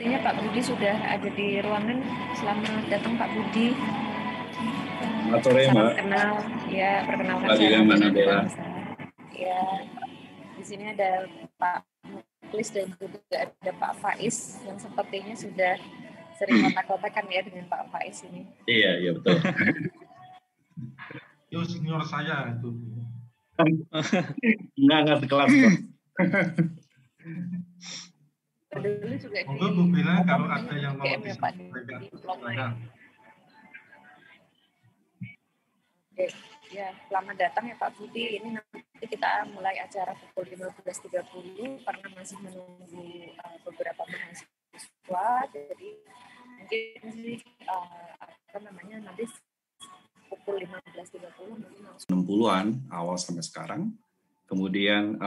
Sepertinya Pak Budi sudah ada di ruangan. Selamat datang Pak Budi. Selamat sore, Salam Mbak. kenal. Ya, perkenalkan Mbak saya Dila, Mbak Nabila Nabila. Dewansa. Ya, di sini ada Pak Muklis dan juga ada Pak Faiz yang sepertinya sudah sering kontak-kontakan ya dengan Pak Faiz ini. Iya betul. Itu senior saya itu. Enggak sekelas kok. Dulu juga Monggo Bu Bella kalau ada yang mau disampaikan. Oke, ya selamat datang ya Pak Budi. Ini nanti kita mulai acara pukul 15.30 karena masih menunggu beberapa mahasiswa. Jadi mungkin sih nanti pukul 15.30 mungkin langsung 60-an awal sampai sekarang. Kemudian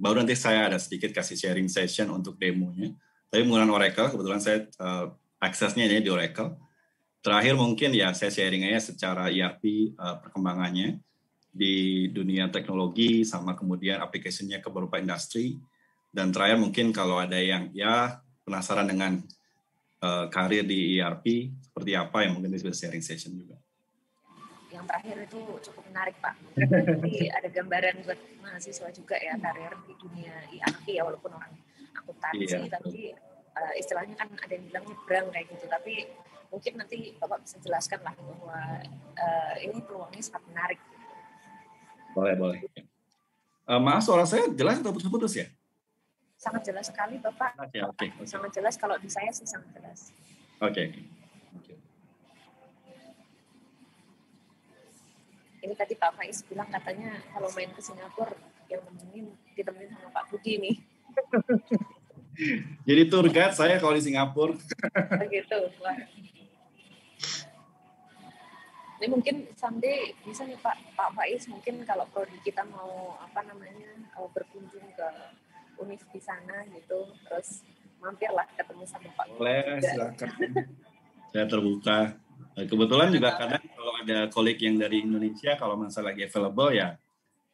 baru nanti saya ada sedikit kasih sharing session untuk demonya. Tapi menggunakan Oracle, kebetulan saya aksesnya ini di Oracle. Terakhir mungkin ya saya sharing aja secara ERP perkembangannya di dunia teknologi sama kemudian aplikasinya ke beberapa industri. Dan terakhir mungkin kalau ada yang ya penasaran dengan karir di ERP seperti apa yang mungkin bisa sharing session juga. Yang terakhir itu cukup menarik Pak. Jadi ada gambaran buat mahasiswa juga ya karir di dunia ERP ya walaupun orang akuntansi tapi istilahnya kan ada yang bilang nyebrang kayak gitu. Tapi mungkin nanti Bapak bisa jelaskan lah bahwa ini peluangnya sangat menarik. Boleh. Maaf suara saya jelas atau putus-putus ya? Sangat jelas sekali Bapak. Ya, okay. Sangat jelas kalau di saya sih sangat jelas. Oke. Ini tadi Pak Faiz bilang katanya kalau main ke Singapura yang ditemenin sama Pak Budi nih. Jadi tour guide saya kalau di Singapura. Begitu. Wah. Ini mungkin someday bisa nih Pak Faiz mungkin kalau prodi kita mau berkunjung ke univ di sana gitu, terus mampirlah ketemu sama Pak Budi. Boleh, silakan. Saya terbuka. Kebetulan juga kadang kalau ada kolik yang dari Indonesia, kalau masa lagi available ya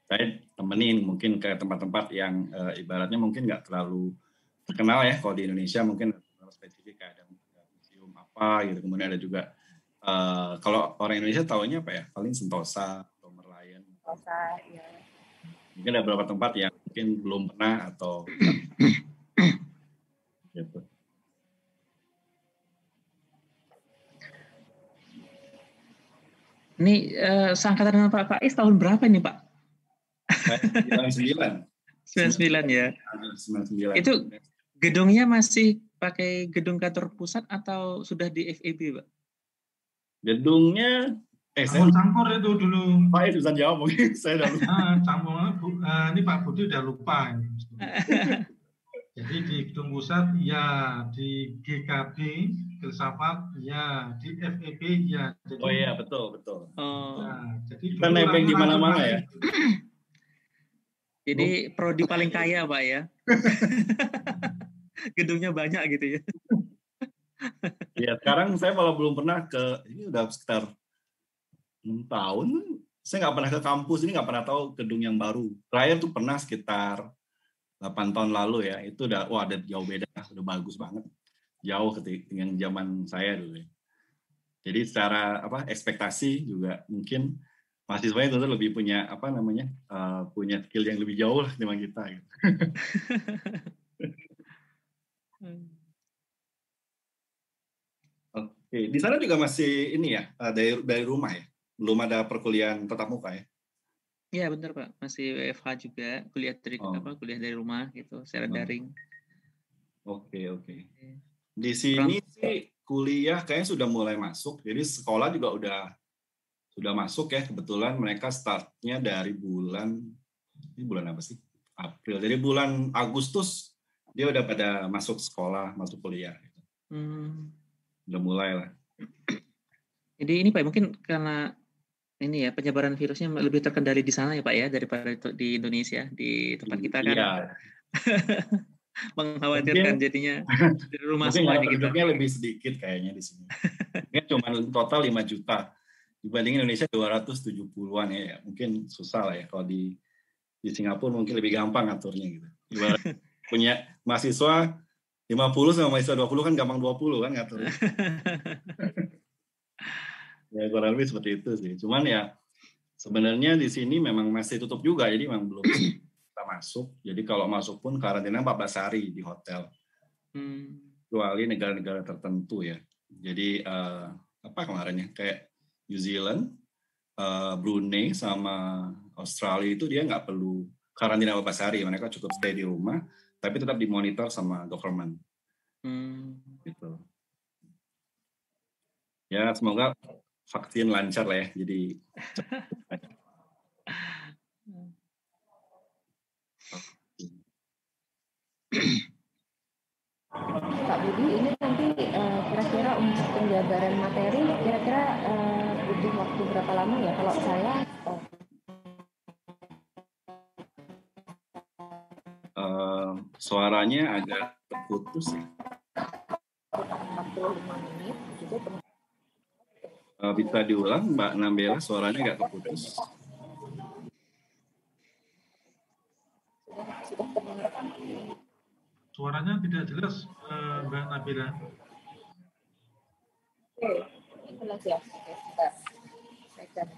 saya temenin mungkin ke tempat-tempat yang ibaratnya mungkin nggak terlalu terkenal ya. Kalau di Indonesia mungkin terlalu spesifik kayak ada museum apa gitu. Kemudian ada juga kalau orang Indonesia taunya apa ya? Paling Sentosa atau Merlion. Sentosa, ya. Mungkin ada beberapa tempat yang mungkin belum pernah atau gitu. Ini seangkatan dengan Pak Faiz tahun berapa ini Pak? 99. 99 ya. 99. Itu gedungnya masih pakai gedung kantor pusat atau sudah di FEB Pak? Gedungnya campur itu dulu. Pak Faiz bisa jawab mungkin saya udah lupa. Campur ini Pak Budi udah lupa. Jadi di gedung pusat ya, di GKB Filsafat ya, di FEB ya. Jadi, oh iya betul. Ya, jadi kita nebeng di mana-mana ya. Jadi prodi paling kaya Pak ya. Gedungnya banyak gitu ya. Ya sekarang saya malah belum pernah ini udah sekitar 6 tahun. Saya nggak pernah ke kampus, ini nggak pernah tahu gedung yang baru. Terakhir tuh pernah sekitar 8 tahun lalu ya, itu udah ada jauh beda, udah bagus banget. Jauh dengan zaman saya dulu ya. Jadi secara ekspektasi juga mungkin mahasiswanya tentu lebih punya punya skill yang lebih jauh lah dibanding kita gitu. Oke, di sana juga masih ini ya, dari rumah ya? Belum ada perkuliahan tatap muka ya? Iya benar Pak, masih WFH juga, kuliah dari rumah gitu, secara daring. Oke. Di sini sih kuliah kayaknya sudah mulai masuk, jadi sekolah juga sudah masuk ya. Kebetulan mereka startnya dari bulan apa sih? April. Jadi bulan Agustus dia udah pada masuk sekolah, masuk kuliah. Gitu. Udah mulai lah. Jadi ini Pak mungkin karena ini ya penyebaran virusnya lebih terkendali di sana ya Pak ya daripada di Indonesia, di tempat kita kan. Iya. Mengkhawatirkan jadinya dari rumah mungkin semuanya gitu. Penduduknya lebih sedikit kayaknya di sini. Mungkin cuma total 5 juta. Dibanding Indonesia 270-an ya. Mungkin susah lah ya kalau di Singapura mungkin lebih gampang aturnya gitu. Ibarat punya mahasiswa 50 sama mahasiswa 20 kan gampang 20 kan ngatur. Ya kurang lebih seperti itu sih. Cuman ya sebenarnya di sini memang masih tutup juga, jadi memang belum bisa masuk. Jadi kalau masuk pun karantina 14 hari di hotel. Kecuali negara-negara tertentu ya. Jadi apa kemarin ya, kayak New Zealand, Brunei sama Australia itu dia nggak perlu karantina 14 hari. Mereka cukup stay di rumah, tapi tetap dimonitor sama government. Gitu. Ya semoga vaksin lancar lah ya. Jadi Pak Budi, ini nanti kira-kira untuk penjabaran materi, kira-kira butuh waktu berapa lama ya? Kalau saya suaranya agak terputus ya. 45 menit gitu. Bisa diulang Mbak Nabila, suaranya agak terputus. Sudah terdengar. Suaranya tidak jelas, Mbak Nabila. Oke, jelas ya. Oke, sebentar. Saya ganti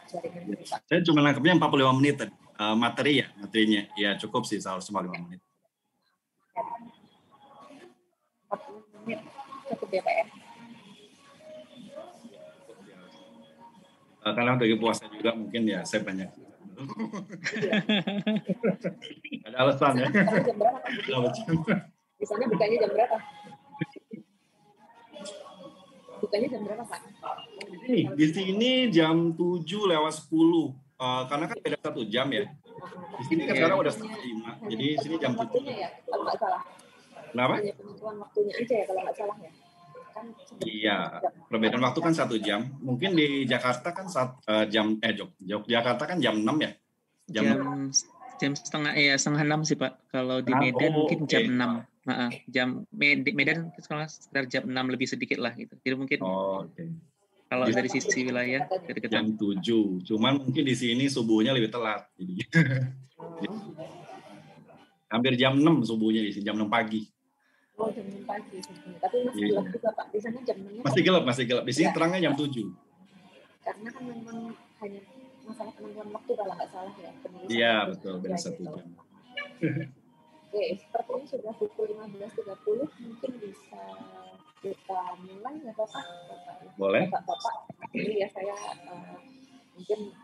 jaringan dulu, Pak. Saya cuma nangkepnya 45 menit tadi. Materi ya, materinya. Ya cukup sih, seharusnya 45 menit. 40 menit cukup ya, Pak ya? Karena bagi puasa juga mungkin ya saya banyak. Ada alasan ya. Jam berapa, Pak Budi? Di sana bukanya jam berapa? Bukanya jam berapa, Pak? Di sini jam 7 lewat 10. Karena kan beda 1 jam ya. Di sini kan sekarang udah 5. Jadi di sini jam 7. Waktunya ya, kalau nggak salah. Kenapa? Hanya penentuan waktunya aja ya, kalau nggak salah ya. Kan iya, perbedaan waktu kan 1 jam. Mungkin di Jakarta kan Yogyakarta kan jam 6 ya. Jam setengah 6 sih Pak. Kalau di Medan mungkin jam 6. Jam Medan sekitar jam 6 lebih sedikit lah gitu. Jadi mungkin kalau dari sisi wilayah jam 7. Cuman mungkin di sini subuhnya lebih telat. Jadi hampir jam 6 subuhnya di sini, jam 6 pagi. Oh, jam 6 pagi. Tapi masih gelap juga, Pak. Di sana jam 6. Masih gelap. Di sini terangnya jam 7. Karena kan memang hanya masalah penentuan waktu kalau nggak salah ya. Iya, betul. Beda 1 jam. Oke, sepertinya sudah pukul 15.30. Mungkin bisa kita mulai ya, Bapak? Boleh. Bapak. Ini ya saya mungkin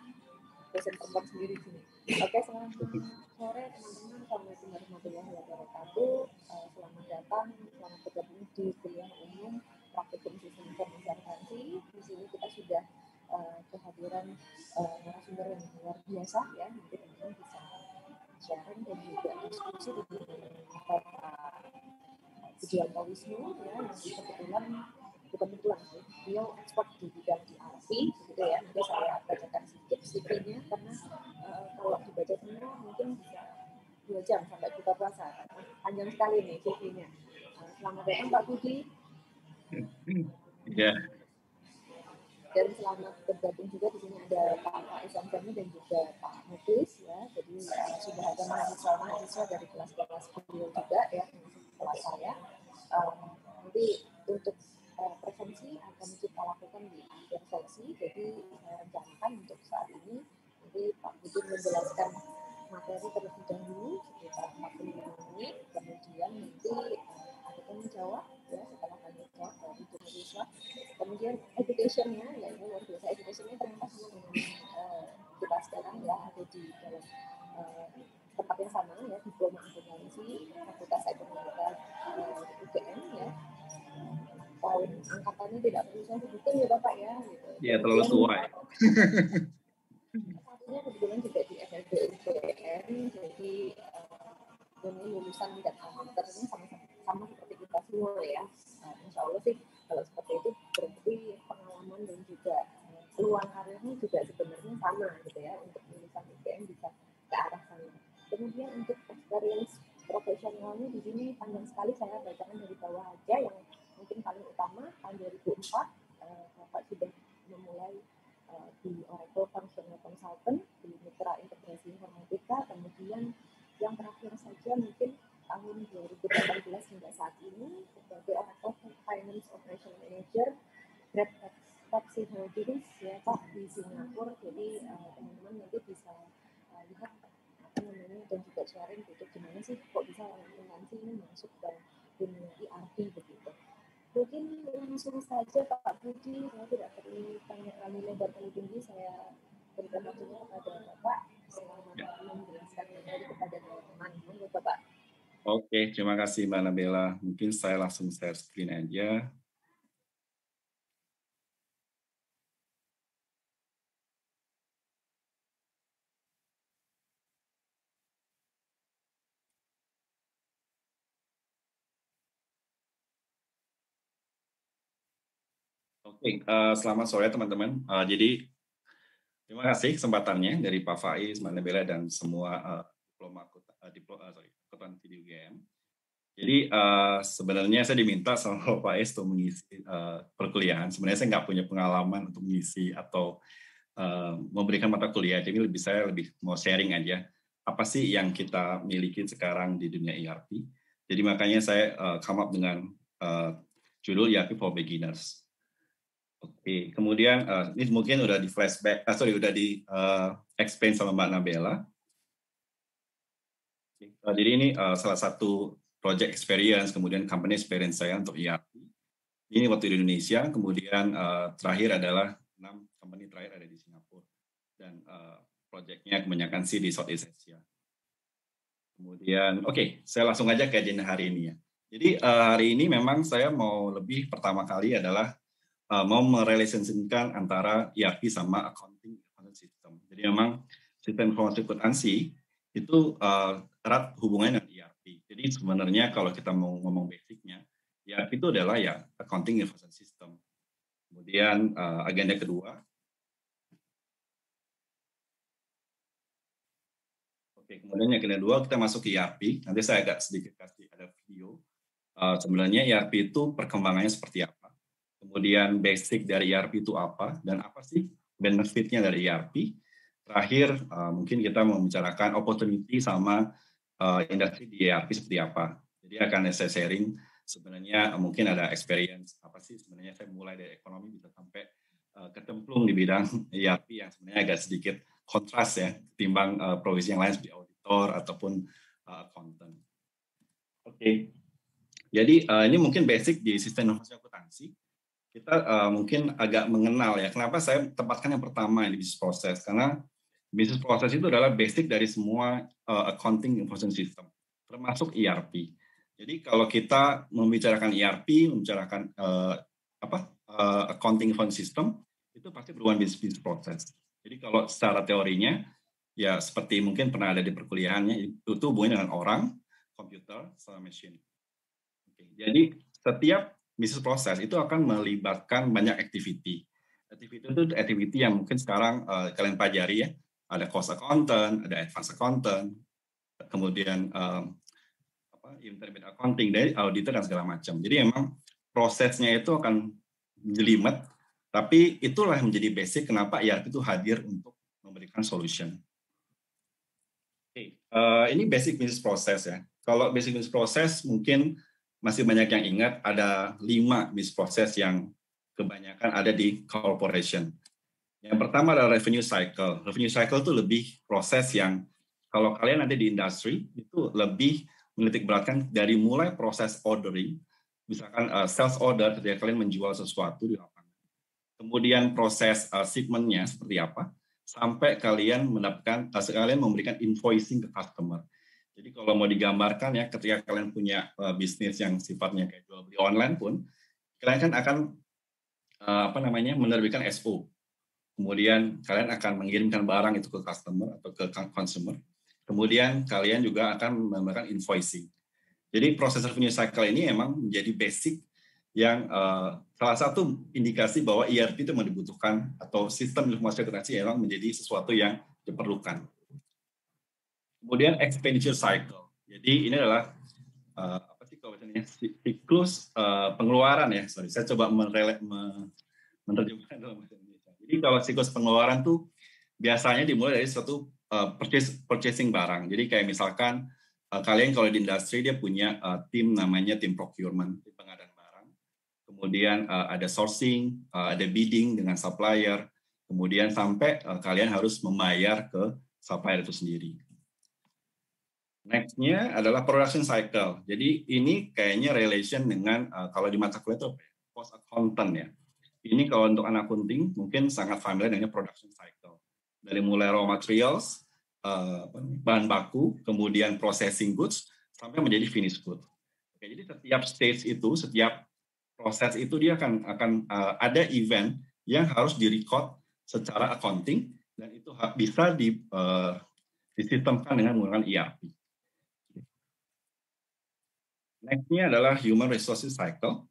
dosen perempuan sendiri di sini. Oke, selamat sore teman-teman. Assalamualaikum warahmatullahi wabarakatuh. Selamat datang, selamat bergabung di kuliah umum praktikum sistem informasi akuntansi. Di sini kita sudah kehadiran narasumber yang luar biasa ya. Nanti teman-teman bisa sharing dan juga diskusi dengan Budianto Wisnu ya, yang kebetulan sih, beliau ekspor di bidang ERP gitu ya. Nanti saya bacakan sedikit CV-nya karena kalau dibaca semua mungkin bisa 2 jam sampai buka puasa. Panjang sekali nih CV-nya. Selamat datang Pak Budi. Iya. Dan selamat bergabung juga di sini ada Pak Faiz Amdani dan juga Pak Muklis ya. Jadi sudah ada mahasiswa dari kelas-kelas beliau juga ya, kelas saya. Nanti untuk presensi akan kita lakukan di akhir sesi. Jadi saya rencanakan untuk saat ini nanti Pak Budi menjelaskan materi terlebih dahulu sekitar 45 menit. Kemudian nanti ada tanya jawab ya, setelah tanya jawab dari mahasiswa. Kemudian education-nya, ya ini luar biasa, education-nya ternyata sama dengan kita sekarang ya, ada di dalam tempat yang sama ya, diploma akuntansi Fakultas Ekonomi UGM ya. Tahun angkatannya tidak perlu saya sebutkan ya Bapak ya. Gitu. Iya, terlalu tua ya. Satunya kebetulan juga di FLB UGM, jadi ini lulusan dan amaternya sama seperti kita semua ya. Insya Allah sih kalau seperti itu berarti pengalaman dan juga peluang karirnya juga sebenarnya sama gitu ya, untuk lulusan UGM bisa ke arah sana. Kemudian untuk experience profesionalnya di sini panjang sekali, saya bacakan dari bawah aja yang mungkin paling utama. Tahun 2004 Bapak sudah memulai di Oracle Functional Consultant di Mitra Integrasi Informatika. Kemudian yang terakhir saja mungkin tahun 2018 hingga saat ini gitu, gimana sih kok bisa akuntansi ini masuk ke dunia ERP begitu. Mungkin langsung saja Pak Budi, saya tidak perlu tanya terlalu lebar terlalu tinggi, saya berikan waktunya kepada Bapak selama menjelaskan materi kepada teman-teman. Monggo Bapak. Oke, terima kasih Mbak Nabela. Mungkin saya langsung share screen aja. Oke, selamat sore teman-teman. Jadi terima kasih kesempatannya dari Pak Faiz, Mbak Nabela, dan semua akuntansi di UGM. Jadi sebenarnya saya diminta sama Pak Faiz untuk mengisi perkuliahan. Sebenarnya saya nggak punya pengalaman untuk mengisi atau memberikan mata kuliah. Jadi saya lebih mau sharing aja apa sih yang kita miliki sekarang di dunia ERP. Jadi makanya saya come up dengan judul ERP for Beginners. Oke, kemudian ini mungkin udah di flashback, udah di explain sama Mbak Nabela. Jadi ini salah satu project experience, kemudian company experience saya untuk ERP. Ini waktu di Indonesia, kemudian terakhir adalah 6 company terakhir ada di Singapura. Dan projectnya kebanyakan sih di Southeast Asia. Kemudian, oke, saya langsung aja ke agenda hari ini ya. Jadi hari ini memang saya mau lebih pertama kali adalah mau merelationkan antara ERP sama accounting system. Jadi memang sistem informasi akuntansi itu erat hubungannya dengan ERP. Jadi sebenarnya kalau kita mau ngomong basicnya, ERP itu adalah ya accounting information system. Kemudian agenda kedua. Oke, kemudian yang kedua kita masuk ke ERP. Nanti saya agak sedikit kasih ada video. Sebenarnya ERP itu perkembangannya seperti apa. Kemudian basic dari ERP itu apa, dan apa sih benefitnya dari ERP. Terakhir, mungkin kita mau membicarakan opportunity sama industri di ERP seperti apa. Jadi akan saya sharing sebenarnya mungkin ada experience, apa sih sebenarnya saya mulai dari ekonomi bisa sampai ketemplung di bidang ERP yang sebenarnya agak sedikit kontras ya, ketimbang profesi yang lain seperti auditor ataupun accountant. Oke. Jadi ini mungkin basic di sistem informasi akuntansi. Kita mungkin agak mengenal ya. Kenapa saya tempatkan yang pertama di business process? Karena business process itu adalah basic dari semua accounting information system, termasuk ERP. Jadi kalau kita membicarakan ERP, membicarakan accounting information system, itu pasti berhubungan business process. Jadi kalau secara teorinya, ya seperti mungkin pernah ada di perkuliahannya, itu hubungannya dengan orang, komputer, sama mesin. Jadi setiap business process itu akan melibatkan banyak activity. Activity itu activity yang mungkin sekarang kalian pelajari ya. Ada cost accountant, ada advanced accountant, kemudian intermediate accounting, dari auditor dan segala macam. Jadi memang prosesnya itu akan jelimet, tapi itulah yang menjadi basic kenapa ERP itu hadir untuk memberikan solution. Oke, ini basic business process ya. Kalau basic business process mungkin masih banyak yang ingat ada 5 business process yang kebanyakan ada di corporation. Yang pertama adalah revenue cycle. Revenue cycle itu lebih proses yang kalau kalian ada di industri itu lebih menitik beratkan dari mulai proses ordering, misalkan sales order ketika kalian menjual sesuatu di lapangan. Kemudian proses shipment-nya seperti apa, sampai kalian memberikan invoicing ke customer. Jadi kalau mau digambarkan ya, ketika kalian punya bisnis yang sifatnya kayak jual beli online pun, kalian kan akan menerbitkan SO. Kemudian kalian akan mengirimkan barang itu ke customer atau ke consumer. Kemudian kalian juga akan memberikan invoicing. Jadi proses revenue cycle ini memang menjadi basic yang salah satu indikasi bahwa ERP itu memang dibutuhkan atau sistem informasi akuntansi memang menjadi sesuatu yang diperlukan. Kemudian expenditure cycle. Jadi ini adalah siklus pengeluaran ya. Saya coba menerjemahkan dalam bahasa Indonesia. Jadi kalau siklus pengeluaran tuh biasanya dimulai dari suatu purchasing barang. Jadi kayak misalkan kalian kalau di industri dia punya tim namanya tim procurement, tim pengadaan barang. Kemudian ada sourcing, ada bidding dengan supplier. Kemudian sampai kalian harus membayar ke supplier itu sendiri. Next-nya adalah production cycle. Jadi ini kayaknya relation dengan kalau di mata kuliah itu post accountant ya. Ini kalau untuk anak accounting mungkin sangat familiar dengan production cycle. Dari mulai raw materials, bahan baku, kemudian processing goods, sampai menjadi finished good. Oke, jadi setiap stage itu, setiap proses itu dia akan ada event yang harus direcord secara accounting dan itu bisa disistemkan dengan menggunakan ERP. Next-nya adalah human resources cycle.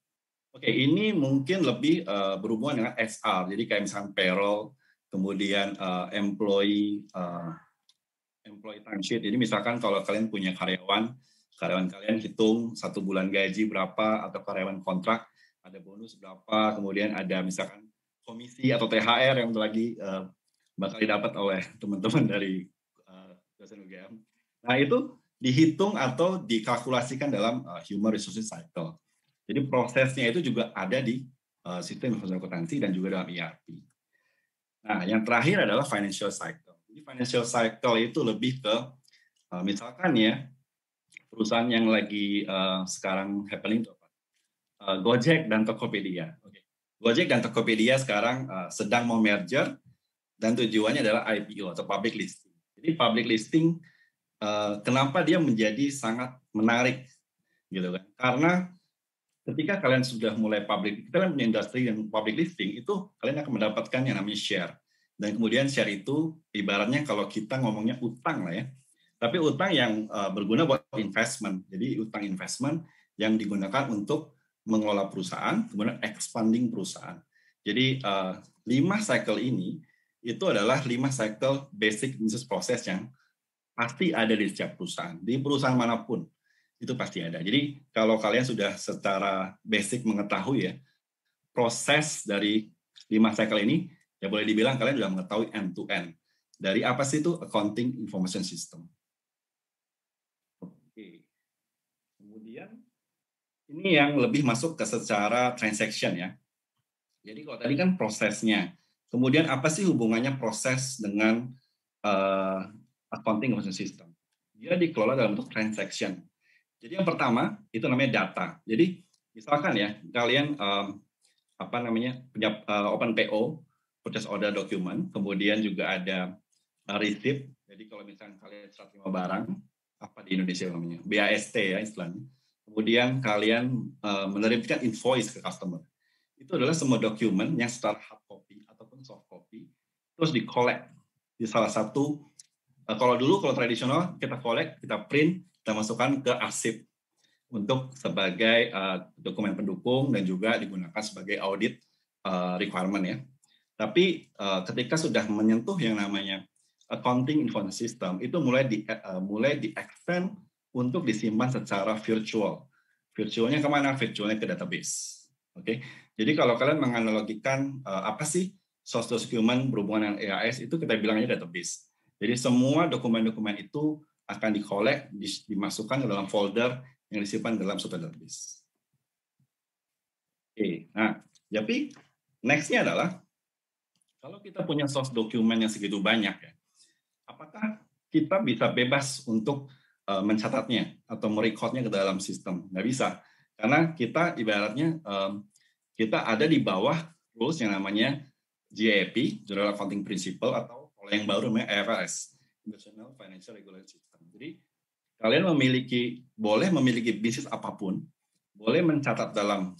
Oke, ini mungkin lebih berhubungan dengan HR. Jadi kayak misalkan payroll, kemudian employee timesheet. Jadi misalkan kalau kalian punya karyawan kalian hitung 1 bulan gaji berapa, atau karyawan kontrak ada bonus berapa, kemudian ada misalkan komisi atau THR yang lagi bakal didapat oleh teman-teman dari dosen UGM. Nah itu dihitung atau dikalkulasikan dalam human resources cycle. Jadi prosesnya itu juga ada di sistem informasi akuntansi dan juga dalam ERP. Nah, yang terakhir adalah financial cycle. Jadi financial cycle itu lebih ke misalkan ya perusahaan yang lagi sekarang happening itu apa? Gojek dan Tokopedia. Okay. Gojek dan Tokopedia sekarang sedang mau merger dan tujuannya adalah IPO atau public listing. Jadi public listing kenapa dia menjadi sangat menarik gitu kan? Karena ketika kalian sudah mulai public, kita punya industri yang public listing itu kalian akan mendapatkan yang namanya share. Dan kemudian share itu ibaratnya kalau kita ngomongnya utang lah ya. Tapi utang yang berguna buat investment. Jadi utang investment yang digunakan untuk mengelola perusahaan, kemudian expanding perusahaan. Jadi 5 cycle ini itu adalah 5 cycle basic business process yang pasti ada di setiap perusahaan. Di perusahaan manapun itu pasti ada. Jadi kalau kalian sudah secara basic mengetahui ya proses dari 5 cycle ini, ya boleh dibilang kalian sudah mengetahui end to end. Dari apa sih itu accounting information system. Oke. Kemudian ini yang lebih masuk ke secara transaction ya. Jadi kalau tadi kan prosesnya. Kemudian apa sih hubungannya proses dengan accounting information system? Dia dikelola dalam bentuk transaction. Jadi yang pertama itu namanya data. Jadi misalkan ya kalian punya open PO, purchase order document, kemudian juga ada receipt. Jadi kalau misalkan kalian serah terima barang, apa di Indonesia namanya BAST ya istilahnya. Kemudian kalian menerbitkan invoice ke customer. Itu adalah semua dokumen yang secara hard copy ataupun soft copy terus di-collect di salah satu. Kalau tradisional kita collect, kita print, kita masukkan ke arsip untuk sebagai dokumen pendukung dan juga digunakan sebagai audit requirement ya. Tapi ketika sudah menyentuh yang namanya accounting information system itu mulai di-extend untuk disimpan secara virtual. Virtualnya kemana? Virtualnya ke database. Oke. Jadi kalau kalian menganalogikan apa sih source document berhubungan dengan EAS itu kita bilangnya database. Jadi semua dokumen-dokumen itu akan di-collect, dimasukkan ke dalam folder yang disimpan dalam suatu database. Oke, nah, tapi next-nya adalah kalau kita punya source dokumen yang segitu banyak ya, apakah kita bisa bebas untuk mencatatnya atau merekodnya ke dalam sistem? Nggak bisa, karena kita ibaratnya kita ada di bawah rules yang namanya GAAP, General Accounting Principle, atau kalau yang baru namanya IFRS, International Financial Regulation System. Jadi kalian boleh memiliki bisnis apapun, boleh mencatat dalam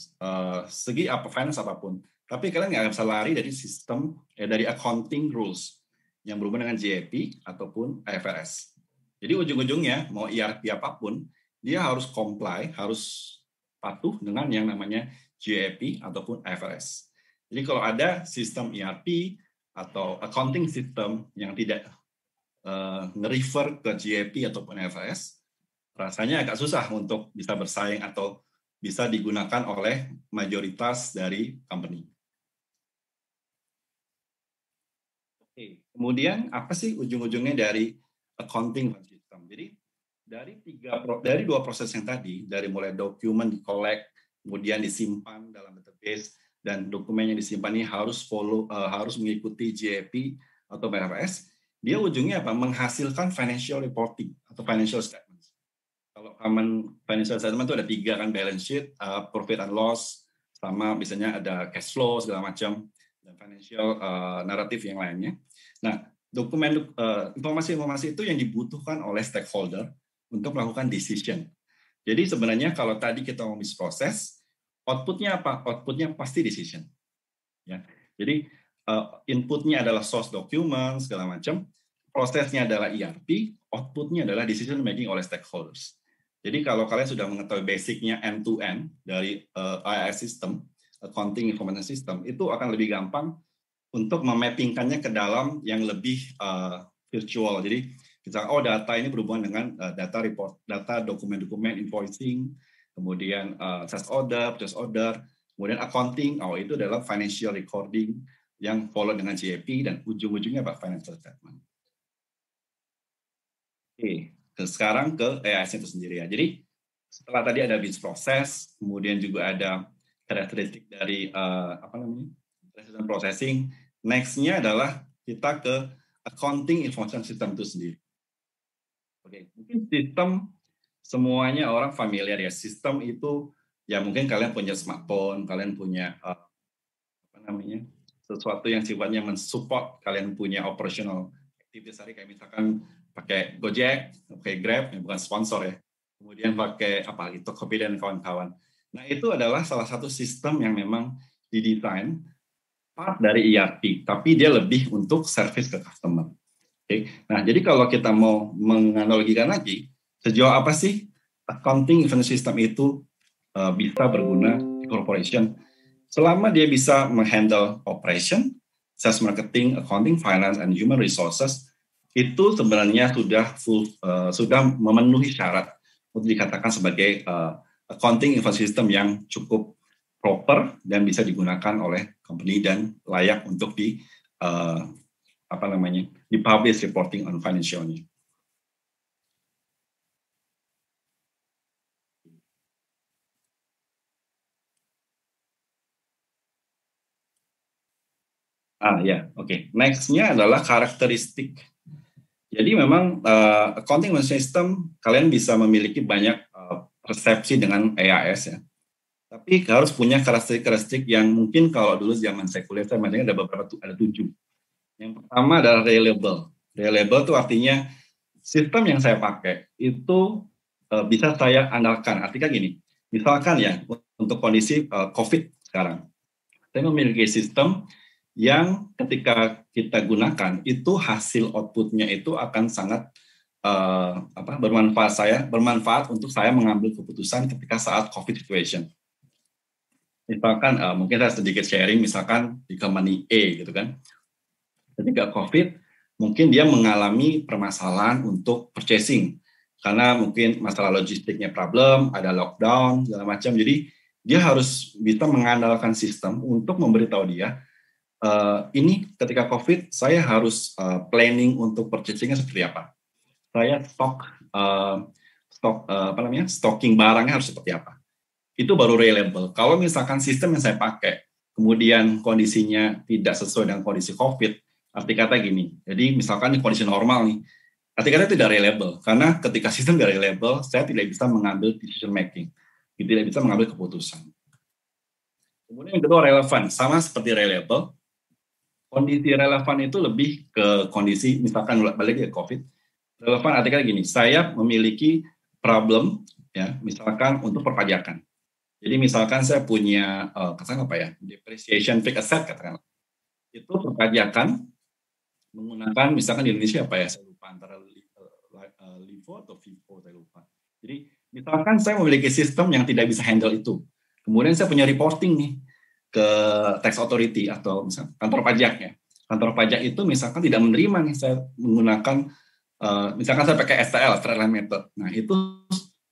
segi finance apapun, tapi kalian nggak bisa lari dari sistem dari accounting rules yang berhubungan dengan GAAP ataupun IFRS. Jadi ujung-ujungnya mau ERP apapun, dia harus comply, harus patuh dengan yang namanya GAAP ataupun IFRS. Jadi kalau ada sistem ERP atau accounting system yang tidak nge-refer ke GAAP ataupun IFRS, rasanya agak susah untuk bisa bersaing atau bisa digunakan oleh mayoritas dari company. Oke, kemudian apa sih ujung-ujungnya dari accounting system? Jadi dari 2 proses yang tadi, dari mulai dokumen di-collect, kemudian disimpan dalam database, dan dokumen yang disimpan ini harus mengikuti GAAP atau IFRS, dia ujungnya apa? Menghasilkan financial reporting atau financial statements. Kalau common financial statement itu ada 3 kan, balance sheet, profit and loss, sama misalnya ada cash flow segala macam, dan financial naratif yang lainnya. Nah, dokumen informasi-informasi itu yang dibutuhkan oleh stakeholder untuk melakukan decision. Jadi sebenarnya kalau tadi kita mau proses, outputnya apa? Outputnya pasti decision. Ya. Jadi inputnya adalah source document segala macam, prosesnya adalah ERP, outputnya adalah decision making oleh stakeholders. Jadi kalau kalian sudah mengetahui basicnya end-to-end dari IIS system, accounting information system, itu akan lebih gampang untuk memappingkannya ke dalam yang lebih virtual. Jadi misalnya, data ini berhubungan dengan data report, data dokumen-dokumen invoicing, kemudian sales order, purchase order, kemudian accounting, itu adalah financial recording yang follow dengan GAP, dan ujung-ujungnya Pak financial statement. Oke, sekarang ke EIS itu sendiri ya. Jadi setelah tadi ada business process, kemudian juga ada karakteristik dari decision processing, next-nya adalah kita ke accounting information system itu sendiri. Oke, mungkin sistem semuanya orang familiar ya. Sistem itu ya mungkin kalian punya smartphone, kalian punya sesuatu yang sifatnya mensupport kalian punya operational activities hari, kayak misalkan pakai Gojek, pakai Grab, yang bukan sponsor ya. Kemudian pakai Tokopedia dan kawan-kawan. Nah, itu adalah salah satu sistem yang memang didesain part dari ERP, tapi dia lebih untuk service ke customer. Okay. Nah, jadi kalau kita mau menganalogikan lagi, sejauh apa sih accounting information system itu bisa berguna di corporation? Selama dia bisa menghandle operation, sales marketing, accounting, finance, and human resources, itu sebenarnya sudah memenuhi syarat untuk dikatakan sebagai accounting information system yang cukup proper dan bisa digunakan oleh company dan layak untuk di-publish reporting on financial-nya. Oke. Next-nya adalah karakteristik. Jadi memang accounting system kalian bisa memiliki banyak persepsi dengan EIS ya. Tapi harus punya karakteristik yang mungkin kalau dulu zaman saya kuliah saya ada beberapa, ada 7. Yang pertama adalah reliable. Reliable itu artinya sistem yang saya pakai itu bisa saya andalkan. Artinya gini, misalkan ya untuk kondisi COVID sekarang, saya memiliki sistem yang ketika kita gunakan itu hasil outputnya itu akan sangat bermanfaat untuk saya mengambil keputusan ketika saat COVID situation. Misalkan mungkin saya sedikit sharing, misalkan di company A gitu kan. Ketika COVID, mungkin dia mengalami permasalahan untuk purchasing. Karena mungkin masalah logistiknya problem, ada lockdown, segala macam. Jadi, dia harus bisa mengandalkan sistem untuk memberitahu dia, ini ketika COVID, saya harus planning untuk purchasing-nya seperti apa. Saya stocking barangnya harus seperti apa. Itu baru reliable. Kalau misalkan sistem yang saya pakai, kemudian kondisinya tidak sesuai dengan kondisi COVID, arti kata gini, jadi misalkan di kondisi normal nih, arti kata tidak reliable, karena ketika sistem tidak reliable, saya tidak bisa mengambil decision making, tidak bisa mengambil keputusan. Kemudian yang kedua relevan, sama seperti reliable, kondisi relevan itu lebih ke kondisi, misalkan balik ke COVID, relevan arti kata gini, saya memiliki problem, ya, misalkan untuk perpajakan. Jadi misalkan saya punya, depreciation fixed asset, katakanlah, itu perpajakan, menggunakan misalkan di Indonesia apa ya, saya lupa antara LIFO atau FIFO, saya lupa. Jadi misalkan saya memiliki sistem yang tidak bisa handle itu, kemudian saya punya reporting nih ke tax authority atau misalkan kantor pajaknya. Kantor pajak itu misalkan tidak menerima nih saya menggunakan misalkan saya pakai STL, straight line method. Nah itu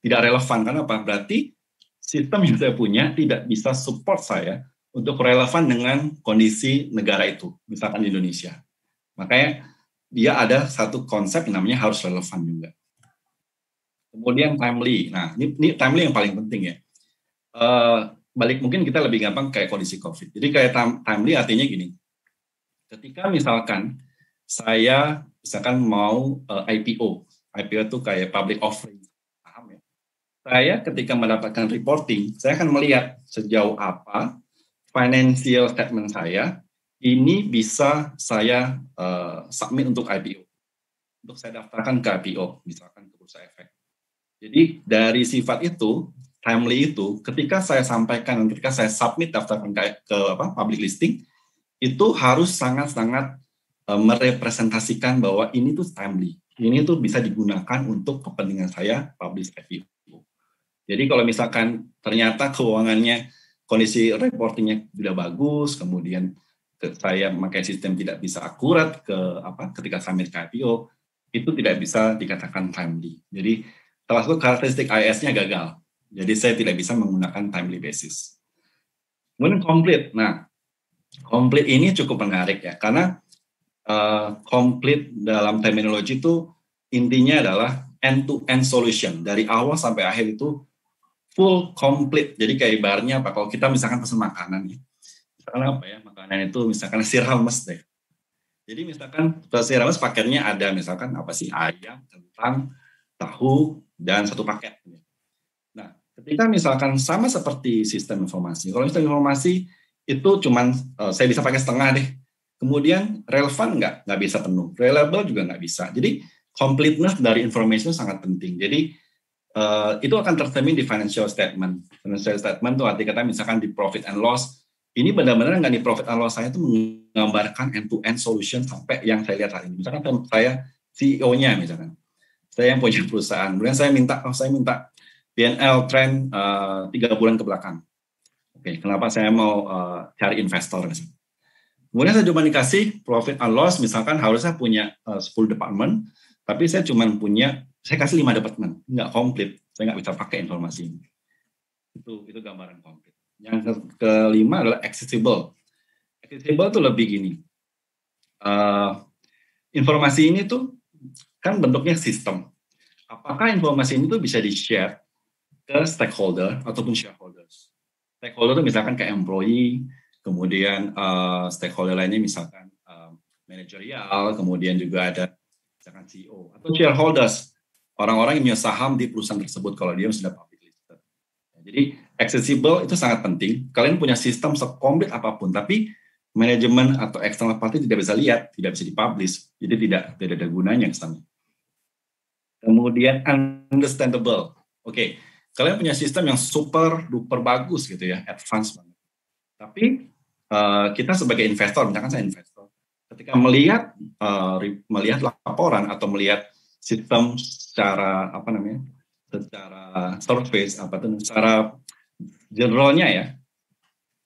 tidak relevan karena apa? Berarti sistem yang saya punya tidak bisa support saya untuk relevan dengan kondisi negara itu, misalkan di Indonesia. Makanya dia ada satu konsep yang namanya harus relevan juga. Kemudian timely. Nah, ini timely yang paling penting ya. Balik mungkin kita lebih gampang kayak kondisi COVID. Jadi kayak timely artinya gini. Ketika misalkan saya mau IPO. IPO itu kayak public offering saham ya. saya ketika mendapatkan reporting, saya akan melihat sejauh apa financial statement saya ini bisa saya submit untuk IPO. Untuk saya daftarkan ke IPO, misalkan ke Bursa Efek. Jadi dari sifat itu, timely itu, ketika saya sampaikan, ketika saya submit daftarkan ke public listing, itu harus sangat-sangat merepresentasikan bahwa ini tuh timely. Ini tuh bisa digunakan untuk kepentingan saya publish IPO. Jadi kalau misalkan ternyata keuangannya, kondisi reportingnya tidak bagus, kemudian saya memakai sistem tidak bisa akurat ketika submit ke IPO, itu tidak bisa dikatakan timely. Jadi salah satu karakteristik IS-nya gagal. Jadi saya tidak bisa menggunakan timely basis. Kemudian complete. Nah, complete ini cukup menarik ya, karena complete dalam terminologi itu intinya adalah end-to-end solution. Dari awal sampai akhir itu full complete. Jadi kayak ibaratnya apa? Kalau kita misalkan pesan makanan nih, misalkan apa ya? Makanan itu misalkan nasi rames deh. Jadi misalkan nasi rames paketnya ada misalkan apa sih? Ayam, kentang, tahu, dan satu paket. Nah, ketika misalkan sama seperti sistem informasi. Kalau sistem informasi itu cuman saya bisa pakai setengah deh. Kemudian relevan nggak bisa penuh. Reliable juga nggak bisa. Jadi completeness dari information sangat penting. Jadi itu akan tercermin di financial statement. Financial statement itu arti kata misalkan di profit and loss. Ini benar-benar nggak di profit and loss saya itu menggambarkan end-to-end solution sampai yang saya lihat hari ini. Misalkan saya CEO-nya misalkan. Saya yang punya perusahaan. Kemudian saya minta P&L trend 3 bulan ke belakang. Oke, kenapa saya mau cari investor misalkan. Kemudian saya cuma dikasih profit and loss, misalkan harusnya punya 10 department, tapi saya cuma saya kasih 5 department, nggak komplit, saya nggak bisa pakai informasi ini. Itu gambaran komplit. Yang kelima adalah accessible. Accessible itu lebih gini, informasi ini tuh kan bentuknya sistem. Apakah informasi ini tuh bisa di-share ke stakeholder ataupun shareholders? Stakeholder itu misalkan kayak employee, kemudian stakeholder lainnya misalkan manajerial, kemudian juga ada misalkan CEO atau shareholders, orang-orang yang punya saham di perusahaan tersebut kalau dia sudah public listed. Jadi accessible itu sangat penting. Kalian punya sistem sekomplit apapun, tapi manajemen atau external party tidak bisa lihat, tidak bisa dipublish, jadi tidak ada gunanya ke sana. Kemudian understandable. Oke, kalian punya sistem yang super duper bagus gitu ya, advance banget. Tapi kita sebagai investor, misalkan saya investor, ketika melihat laporan atau melihat sistem secara secara surface secara generalnya ya,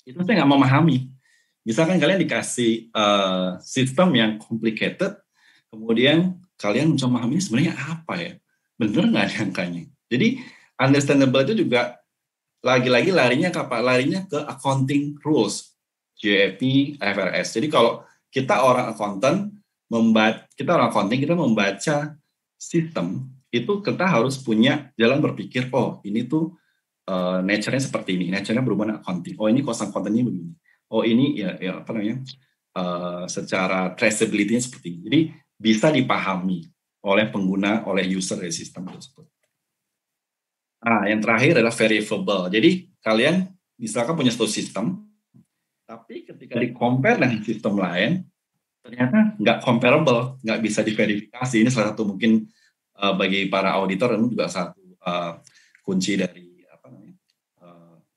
itu saya nggak memahami. Misalkan kalian dikasih sistem yang complicated, kemudian kalian mencoba memahami sebenarnya apa ya, bener nggak ada angkanya. Jadi understandable itu juga lagi-lagi larinya ke accounting rules, GAAP, IFRS. Jadi kalau kita orang accounting, kita membaca sistem, itu kita harus punya jalan berpikir, oh ini tuh nature-nya seperti ini, nature-nya berhubungan accounting. Oh ini cost accounting-nya begini. Oh ini secara traceability-nya seperti ini. Jadi bisa dipahami oleh pengguna, oleh user dari sistem tersebut. Nah, yang terakhir adalah verifiable. Jadi kalian misalkan punya satu sistem, tapi ketika di-compare dengan sistem lain, ternyata nggak comparable, nggak bisa diverifikasi. Ini salah satu mungkin bagi para auditor, dan juga satu kunci dari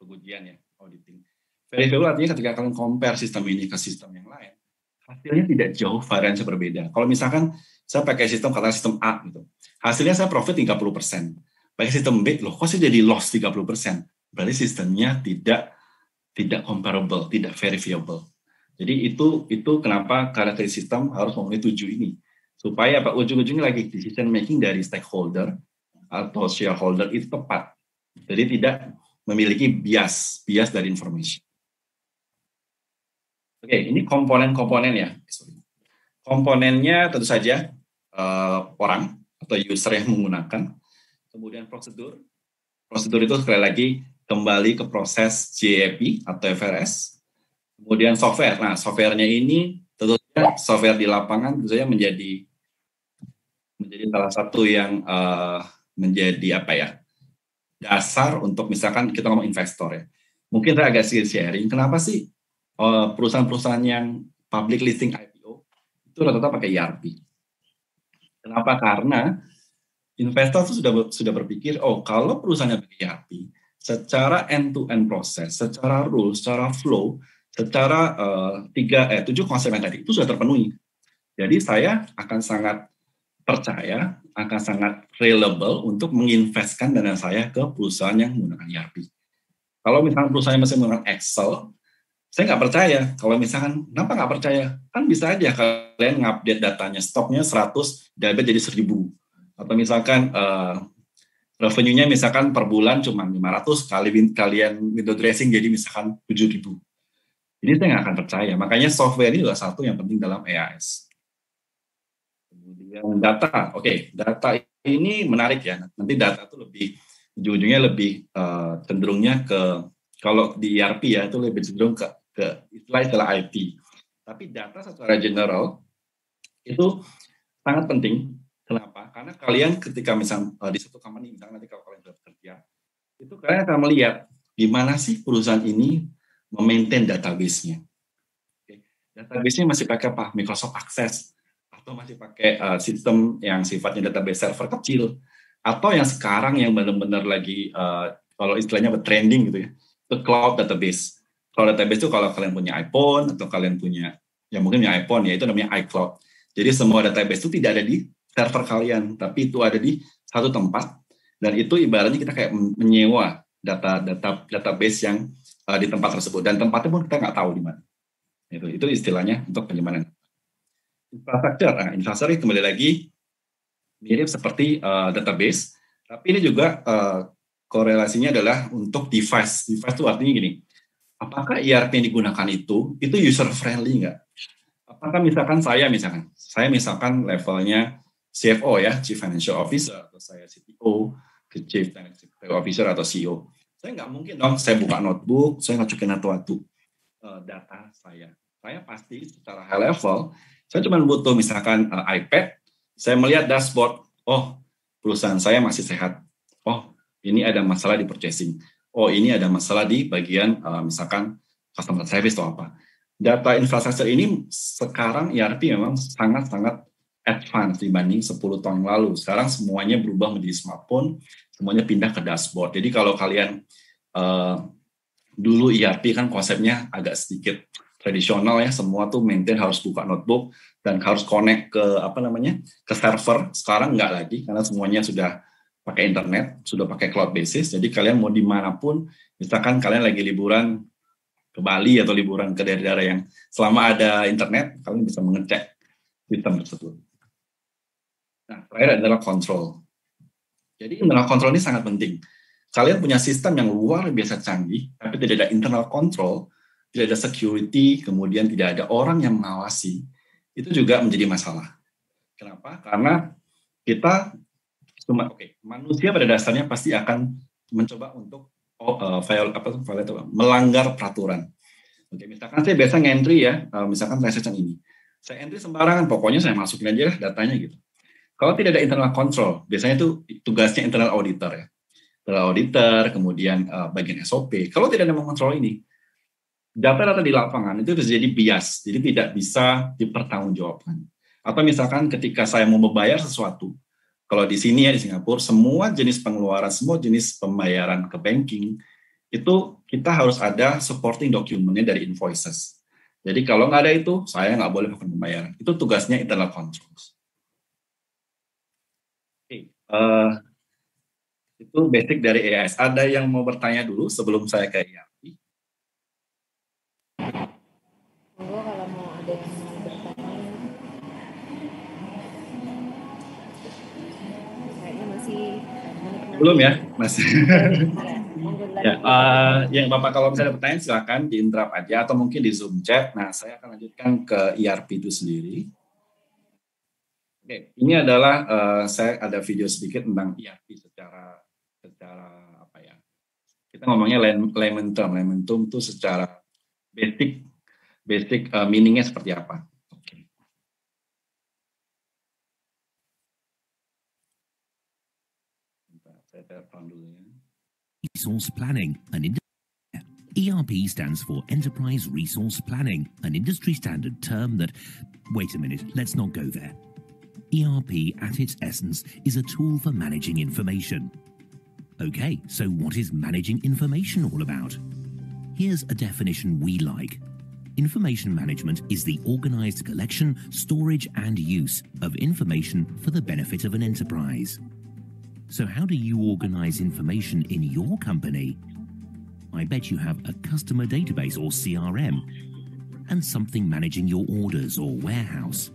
pengujian ya, auditing. Verifiable artinya ketika kalian compare sistem ini ke sistem yang lain, hasilnya tidak jauh variansi berbeda. Kalau misalkan saya pakai sistem A gitu, hasilnya saya profit 30%. Pakai sistem B, loh kok sih jadi loss 30%? Berarti sistemnya tidak comparable, tidak verifiable. Jadi itu kenapa karakteristik sistem harus memenuhi 7 ini. Supaya ujung-ujungnya lagi decision making dari stakeholder atau shareholder itu tepat. Jadi tidak memiliki bias dari information. Oke, ini komponen-komponen ya. Komponennya tentu saja orang atau user yang menggunakan. Kemudian prosedur itu sekali lagi kembali ke proses GAAP atau IFRS. Kemudian software. Nah, softwarenya ini tentu saja software di lapangan tentu saja menjadi salah satu yang menjadi dasar untuk misalkan kita ngomong investor ya. Mungkin saya agak sedikit sharing, kenapa sih perusahaan-perusahaan yang public listing IPO itu rata-rata pakai ERP. Kenapa? Karena investor itu sudah berpikir, oh kalau perusahaannya pakai ERP, secara end-to-end proses, secara rule, secara flow, secara 7 konsep yang tadi itu sudah terpenuhi. Jadi saya akan sangat percaya, akan sangat reliable untuk menginvestkan dana saya ke perusahaan yang menggunakan ERP. Kalau misalnya perusahaan masih menggunakan Excel, saya nggak percaya. Kalau misalkan, kenapa nggak percaya? Kan bisa aja kalian ngupdate datanya, stoknya 100, diupdate jadi 1000. Atau misalkan revenue-nya misalkan per bulan cuma 500, kalian window dressing jadi misalkan 7.000. Jadi saya nggak akan percaya. Makanya software ini adalah satu yang penting dalam EAS. Kemudian data, data ini menarik ya. Nanti data itu lebih, ujung-ujungnya lebih cenderungnya ke, kalau di ERP ya, itu lebih cenderung ke istilah IT. Tapi data secara general itu sangat penting. Kenapa? Karena kalian ketika misalnya di satu company, misalnya nanti kalau kalian sudah bekerja, itu kalian akan melihat gimana sih perusahaan ini memaintain database-nya. Database-nya masih pakai apa? Microsoft Access, atau masih pakai sistem yang sifatnya database server kecil, atau yang sekarang yang benar-benar lagi kalau istilahnya trending gitu ya, itu cloud database. Cloud database itu kalau kalian punya iPhone atau kalian punya, ya mungkin punya iPhone ya, itu namanya iCloud. Jadi semua database itu tidak ada di server kalian, tapi itu ada di satu tempat, dan itu ibaratnya kita kayak menyewa database yang di tempat tersebut, dan tempatnya pun kita nggak tahu di mana. Itu istilahnya untuk penyimpanan. Infrastruktur kembali lagi mirip seperti database, tapi ini juga korelasinya adalah untuk device. Device itu artinya gini, apakah ERP yang digunakan itu user friendly nggak? Apakah misalkan saya levelnya CFO ya, Chief Financial Officer, atau saya CTO, Chief Technical Officer atau CEO. Saya nggak mungkin dong saya buka notebook, saya masukin satu-satu data saya. Saya pasti secara high level, saya cuma butuh misalkan iPad, saya melihat dashboard, oh perusahaan saya masih sehat, oh ini ada masalah di purchasing, oh ini ada masalah di bagian misalkan customer service atau apa. Data infrastruktur ini sekarang ERP memang sangat-sangat advance dibanding 10 tahun yang lalu. Sekarang semuanya berubah menjadi smartphone, semuanya pindah ke dashboard. Jadi kalau kalian dulu ERP kan konsepnya agak sedikit tradisional ya, semua tuh maintain harus buka notebook dan harus connect ke ke server. Sekarang enggak lagi karena semuanya sudah pakai internet, sudah pakai cloud basis. Jadi kalian mau dimanapun, misalkan kalian lagi liburan ke Bali atau liburan ke daerah-daerah yang selama ada internet, kalian bisa mengecek sistem tersebut. Nah, terakhir adalah control. Jadi internal control ini sangat penting. Kalian punya sistem yang luar biasa canggih, tapi tidak ada internal control, tidak ada security, kemudian tidak ada orang yang mengawasi, itu juga menjadi masalah. Kenapa? Karena kita manusia pada dasarnya pasti akan mencoba untuk melanggar peraturan. Misalkan saya biasa ngentry ya, misalkan transaction ini. Saya entry sembarangan, pokoknya saya masukin aja datanya gitu. Kalau tidak ada internal control, biasanya itu tugasnya internal auditor ya. Internal auditor, kemudian bagian SOP. Kalau tidak ada mengontrol ini, data-data di lapangan itu bisa jadi bias, jadi tidak bisa dipertanggungjawabkan. Atau misalkan ketika saya mau membayar sesuatu, kalau di sini ya di Singapura, semua jenis pengeluaran, semua jenis pembayaran ke banking, itu kita harus ada supporting dokumennya dari invoices. Jadi kalau nggak ada itu, saya nggak boleh melakukan pembayaran. Itu tugasnya internal controls. Itu basic dari EAS. Ada yang mau bertanya dulu sebelum saya ke ERP? Kalau mau ada yang mau bertanya. Kayaknya masih belum ya, masih. Yang Bapak kalau misalnya bertanya silakan di-interrupt aja atau mungkin di Zoom chat. Nah, saya akan lanjutkan ke ERP itu sendiri. Oke, ini adalah saya ada video sedikit tentang ERP secara apa ya? Kita ngomongnya layman term. Layman term itu secara basic meaning-nya seperti apa. Oke. Saya telepon dulu ya. Resource Planning, ERP stands for Enterprise Resource Planning, an industry standard term that, wait a minute, let's not go there. ERP at its essence is a tool for managing information. Okay, so what is managing information all about? Here's a definition we like. Information management is the organized collection, storage, and use of information for the benefit of an enterprise. So how do you organize information in your company? I bet you have a customer database or CRM, and something managing your orders or warehouse,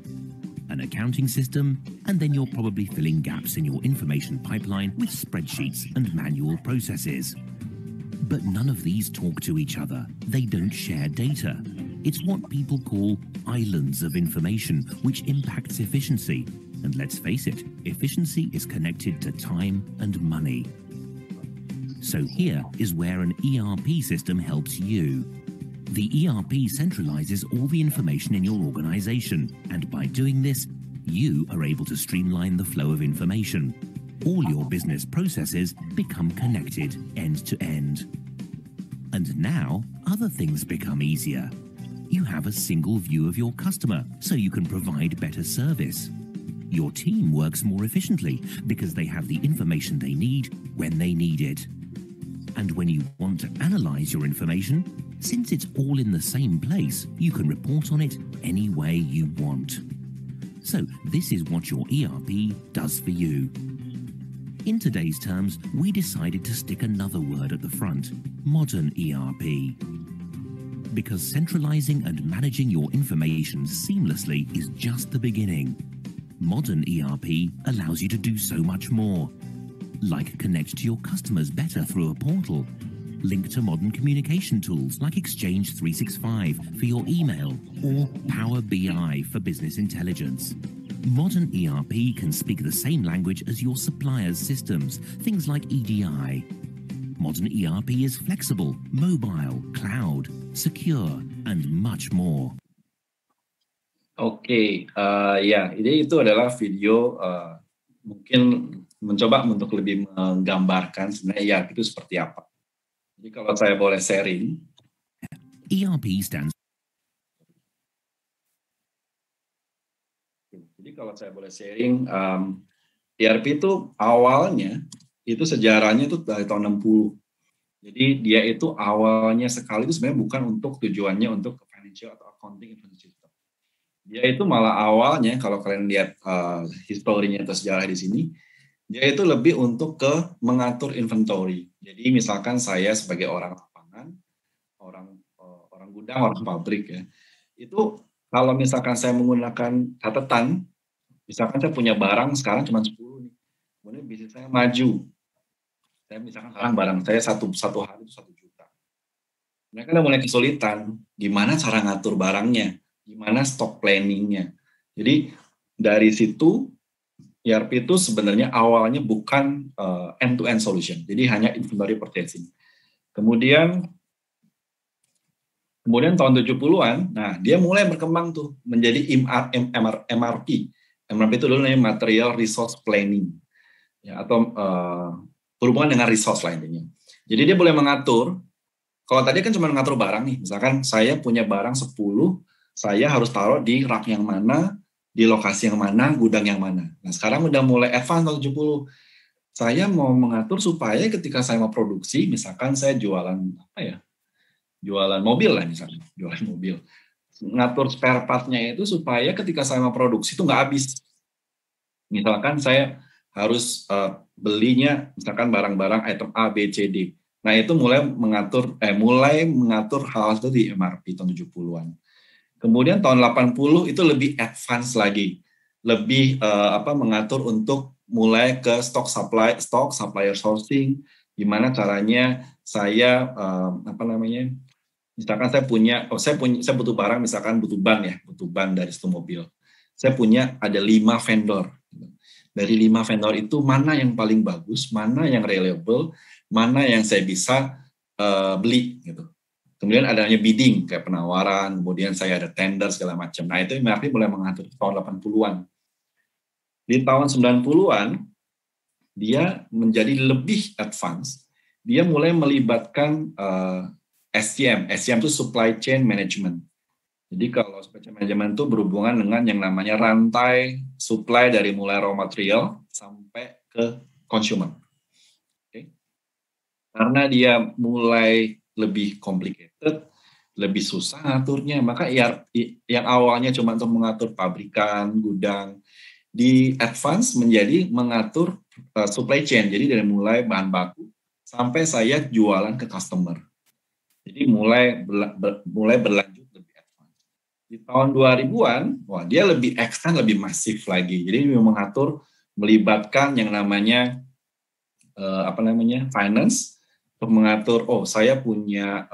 an accounting system, and then you're probably filling gaps in your information pipeline with spreadsheets and manual processes. But none of these talk to each other. They don't share data. It's what people call islands of information, which impacts efficiency. And let's face it, efficiency is connected to time and money. So here is where an ERP system helps you. The ERP centralizes all the information in your organization, and by doing this, you are able to streamline the flow of information. All your business processes become connected end to end. And now, other things become easier. You have a single view of your customer, so you can provide better service. Your team works more efficiently because they have the information they need when they need it. And when you want to analyze your information, since it's all in the same place, you can report on it any way you want. So this is what your ERP does for you. In today's terms, we decided to stick another word at the front, modern ERP. Because centralizing and managing your information seamlessly is just the beginning. Modern ERP allows you to do so much more, like connect to your customers better through a portal, link to modern communication tools like Exchange 365 for your email, or Power BI for business intelligence. Modern ERP can speak the same language as your suppliers' systems, things like EDI. Modern ERP is flexible, mobile, cloud, secure, and much more. Oke, ya, jadi itu adalah video mungkin mencoba untuk lebih menggambarkan sebenarnya ERP itu seperti apa. Jadi kalau saya boleh sharing, ERP stands. Jadi kalau saya boleh sharing, ERP itu awalnya itu sejarahnya itu dari tahun 60. Jadi dia itu awalnya sekali itu sebenarnya bukan untuk tujuannya untuk financial atau accounting information system. Dia itu malah awalnya kalau kalian lihat historinya atau sejarah di sini, dia itu lebih untuk ke mengatur inventory. Jadi misalkan saya sebagai orang lapangan, orang gudang, orang pabrik ya, itu kalau misalkan saya menggunakan catatan, misalkan saya punya barang sekarang cuma 10 nih, kemudian bisnis saya maju. Saya misalkan sekarang barang saya satu hari itu 1 juta. Mereka udah mulai kesulitan, gimana cara ngatur barangnya, gimana stock planningnya. Jadi dari situ ERP itu sebenarnya awalnya bukan end-to-end solution, jadi hanya inventory purchasing. Kemudian tahun 70-an, nah dia mulai berkembang tuh menjadi MRP. MRP itu dulu namanya Material Resource Planning, ya, atau berhubungan dengan resource lah intinya. Jadi dia boleh mengatur, kalau tadi kan cuma mengatur barang nih, misalkan saya punya barang 10, saya harus taruh di rak yang mana, di lokasi yang mana, gudang yang mana. Nah sekarang udah mulai advance tahun 70, saya mau mengatur supaya ketika saya mau produksi, misalkan saya jualan mobil lah misalnya, jualan mobil. Ngatur spare part-nya itu supaya ketika saya mau produksi itu nggak habis. Misalkan saya harus belinya misalkan barang-barang item A, B, C, D. Nah itu mulai mengatur hal itu di MRP tahun 70-an. Kemudian tahun 80 itu lebih advance lagi, lebih mengatur untuk mulai ke supplier sourcing, gimana caranya saya misalkan saya butuh barang, misalkan butuh ban dari satu mobil. Saya punya ada 5 vendor. Dari 5 vendor itu mana yang paling bagus, mana yang reliable, mana yang saya bisa beli gitu. Kemudian adanya bidding kayak penawaran, kemudian saya ada tender segala macam. Nah itu MRP mulai mengatur tahun 80-an. Di tahun 90-an dia menjadi lebih advance. dia mulai melibatkan SCM. SCM itu Supply Chain Management. Jadi kalau supply chain management itu berhubungan dengan yang namanya rantai supply dari mulai raw material sampai ke consumer. Okay. Karena dia mulai lebih complicated, lebih susah ngaturnya, maka yang awalnya cuma untuk mengatur pabrikan, gudang, di advance menjadi mengatur supply chain. Jadi dari mulai bahan baku sampai saya jualan ke customer. Jadi mulai berlanjut lebih advance. Di tahun 2000-an, wah dia lebih extend, lebih masif lagi. Jadi mengatur, melibatkan yang namanya finance untuk mengatur, saya punya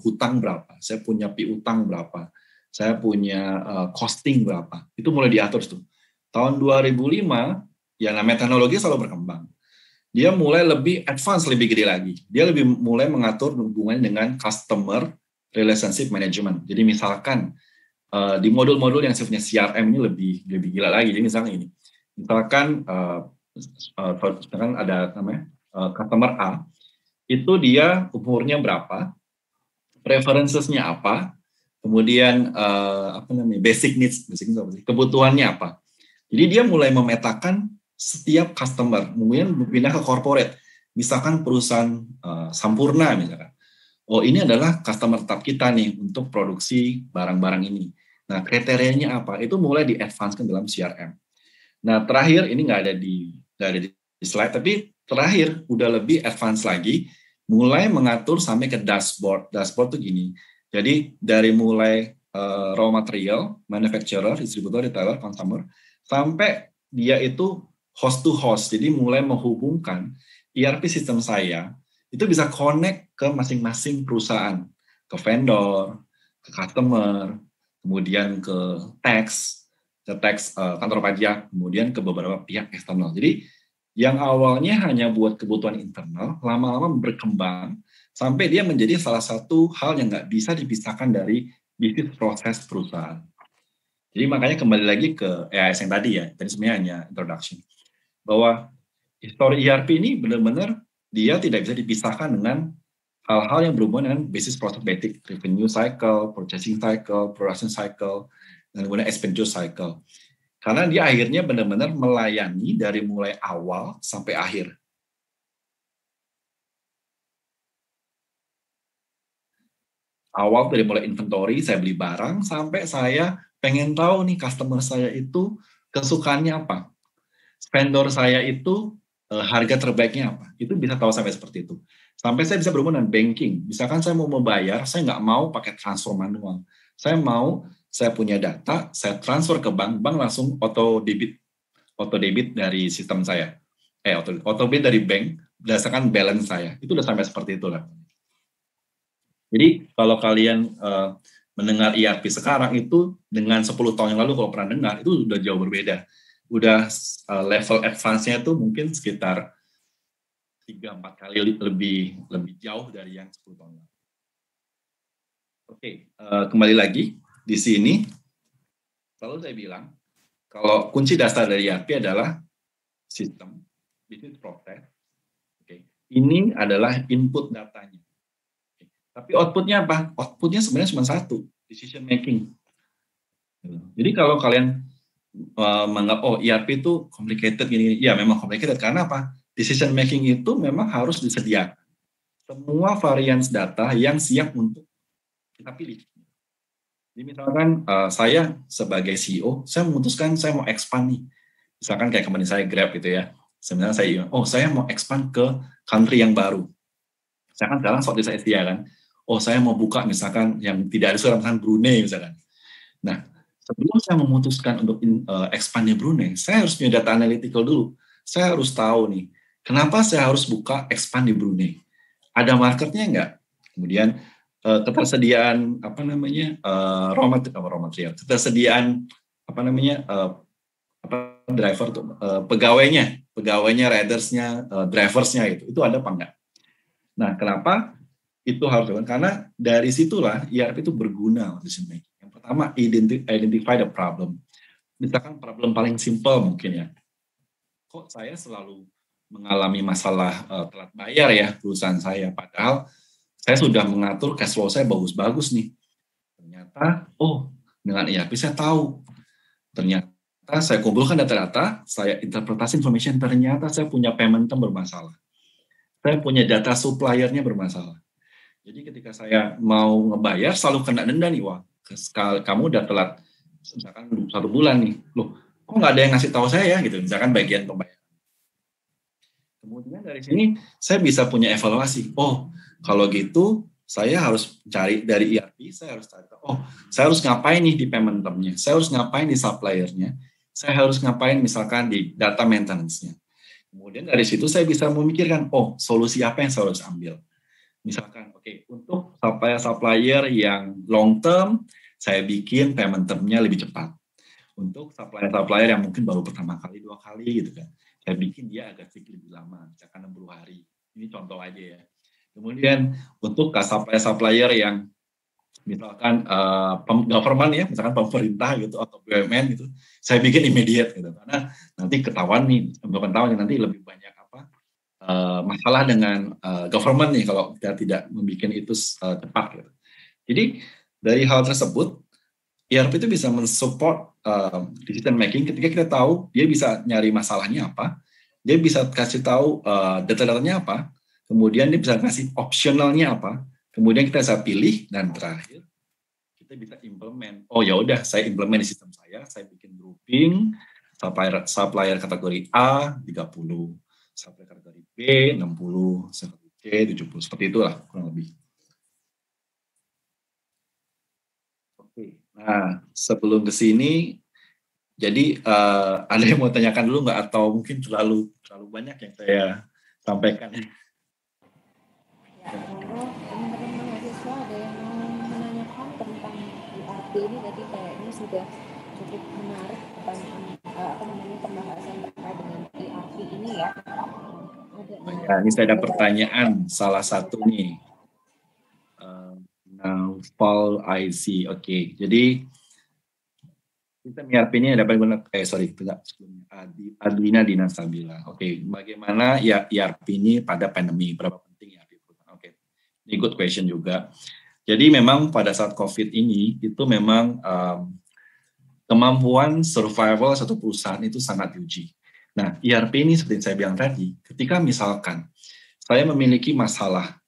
hutang berapa, saya punya piutang berapa, saya punya costing berapa. Itu mulai diatur tuh. Tahun 2005, ya namanya teknologi selalu berkembang. Dia mulai lebih advance, lebih gede lagi. Dia lebih mulai mengatur hubungan dengan customer relationship management. Jadi misalkan di modul-modul yang sifatnya CRM ini lebih gila lagi. Jadi misalkan ini, misalkan ada namanya customer A, itu dia umurnya berapa, preferences-nya apa, kemudian basic needs, kebutuhannya apa. Jadi dia mulai memetakan setiap customer, kemudian pindah ke corporate. Misalkan perusahaan Sampurna misalkan. Oh, ini adalah customer tetap kita nih untuk produksi barang-barang ini. Nah, kriterianya apa? Itu mulai di-advance-kan dalam CRM. Nah, terakhir ini nggak ada di slide, tapi terakhir udah lebih advance lagi, mulai mengatur sampai ke dashboard. Dashboard tuh gini. Jadi dari mulai raw material, manufacturer, distributor, retailer, consumer, sampai dia itu host to host, jadi mulai menghubungkan ERP sistem saya, itu bisa connect ke masing-masing perusahaan, ke vendor, ke customer, kemudian ke tax kantor pajak, kemudian ke beberapa pihak eksternal. Jadi yang awalnya hanya buat kebutuhan internal, lama-lama berkembang, sampai dia menjadi salah satu hal yang nggak bisa dipisahkan dari bisnis proses perusahaan. Jadi makanya kembali lagi ke EAS yang tadi ya, tadi sebenarnya hanya introduction. Bahwa histori ERP ini benar-benar dia tidak bisa dipisahkan dengan hal-hal yang berhubungan dengan business process basic, revenue cycle, purchasing cycle, production cycle, dan kemudian expenditure cycle. Karena dia akhirnya benar-benar melayani dari mulai awal sampai akhir. Awal dari mulai inventory, saya beli barang, sampai saya pengen tahu nih customer saya itu kesukaannya apa. Vendor saya itu harga terbaiknya apa. Itu bisa tahu sampai seperti itu. Sampai saya bisa berhubungan dengan banking. Misalkan saya mau membayar, saya nggak mau pakai transfer manual. Saya punya data, saya transfer ke bank langsung auto debit dari sistem saya. Auto debit dari bank berdasarkan balance saya. Itu udah sampai seperti itulah. Jadi kalau kalian mendengar ERP sekarang itu dengan 10 tahun yang lalu kalau pernah dengar, itu udah jauh berbeda. Udah level advance-nya itu mungkin sekitar 3-4 kali lebih jauh dari yang 10 tahun lalu. Oke, kembali lagi di sini selalu saya bilang kalau kunci dasar dari ERP adalah sistem, business process. Oke. Ini adalah input datanya. Oke. Tapi outputnya apa? Outputnya sebenarnya cuma satu, decision making. Jadi kalau kalian menganggap ERP itu complicated gini, ya memang complicated karena apa? Decision making itu memang harus disediakan semua varians data yang siap untuk kita pilih. Jadi misalkan saya sebagai CEO, saya memutuskan saya mau expand nih. Misalkan kayak company saya Grab gitu ya. Sebenarnya saya mau expand ke country yang baru. Misalkan sekarang soal desa Asia kan. Saya mau buka misalkan yang tidak ada suara misalkan Brunei misalkan. Nah, sebelum saya memutuskan untuk expand di Brunei, saya harus punya data analytical dulu. Saya harus tahu nih, kenapa saya harus buka expand di Brunei? Ada marketnya enggak? Kemudian ketersediaan raw material, ketersediaan driver tuh, pegawainya, ridersnya, driversnya itu ada apa enggak? Nah, kenapa itu harus dilakukan? Karena dari situlah ERP itu berguna decision making. Yang pertama, identify the problem. Misalkan problem paling simple mungkin ya. Kok saya selalu mengalami masalah telat bayar ya perusahaan saya. Padahal saya sudah mengatur cash flow saya bagus-bagus nih. Ternyata, dengan ERP saya tahu. Ternyata saya kumpulkan data-data, saya interpretasi information, ternyata saya punya payment term bermasalah. Saya punya data suppliernya bermasalah. Jadi ketika saya mau ngebayar, selalu kena denda nih, wah, kamu udah telat, misalkan 1 bulan nih, loh, kok nggak ada yang ngasih tahu saya, gitu, misalkan bagian pembayaran. Kemudian dari sini, saya bisa punya evaluasi, kalau gitu, saya harus cari dari ERP, saya harus cari, saya harus ngapain nih di payment term-nya, saya harus ngapain di supplier-nya, saya harus ngapain misalkan di data maintenance-nya. Kemudian dari situ saya bisa memikirkan, solusi apa yang saya harus ambil. Misalkan, untuk supplier yang long term, saya bikin payment term-nya lebih cepat. Untuk supplier yang mungkin baru pertama kali, 2 kali gitu kan, saya bikin dia agak sedikit lebih lama, misalkan 60 hari. Ini contoh aja ya. Kemudian untuk supplier yang misalkan government ya, misalkan pemerintah gitu atau BUMN gitu, saya bikin immediate gitu, karena nanti ketahuan nih, nanti lebih banyak masalah dengan government nih kalau kita tidak membuat itu cepat gitu. Jadi dari hal tersebut, ERP itu bisa mensupport decision making ketika kita tahu dia bisa nyari masalahnya apa, dia bisa kasih tahu data-datanya apa, kemudian dia bisa kasih optionalnya apa, kemudian kita bisa pilih, dan terakhir kita bisa implement. Ya udah, saya implement di sistem saya bikin grouping, supplier kategori A 30, supplier kategori B 60, C 70, seperti itulah kurang lebih. Oke, nah sebelum ke sini, jadi ada yang mau tanyakan dulu nggak, atau mungkin terlalu banyak yang saya sampaikan? Ya, kalau teman-teman mahasiswa ada yang mau menanyakan tentang ERP ini, tadi kayaknya sudah cukup menarik pembahasan terkait dengan ERP ini ya. Ini saya ada pertanyaan, salah satu nih. Paul IC, oke. Jadi sistem ERP ini dapat digunakan, Adlina Dina Sabila. Oke, bagaimana ya ERP ini pada pandemi? Berapa penting ERP? Oke, ini good question juga. Jadi memang pada saat COVID ini itu memang kemampuan survival satu perusahaan itu sangat diuji. Nah, ERP ini seperti saya bilang tadi, ketika misalkan saya memiliki masalah,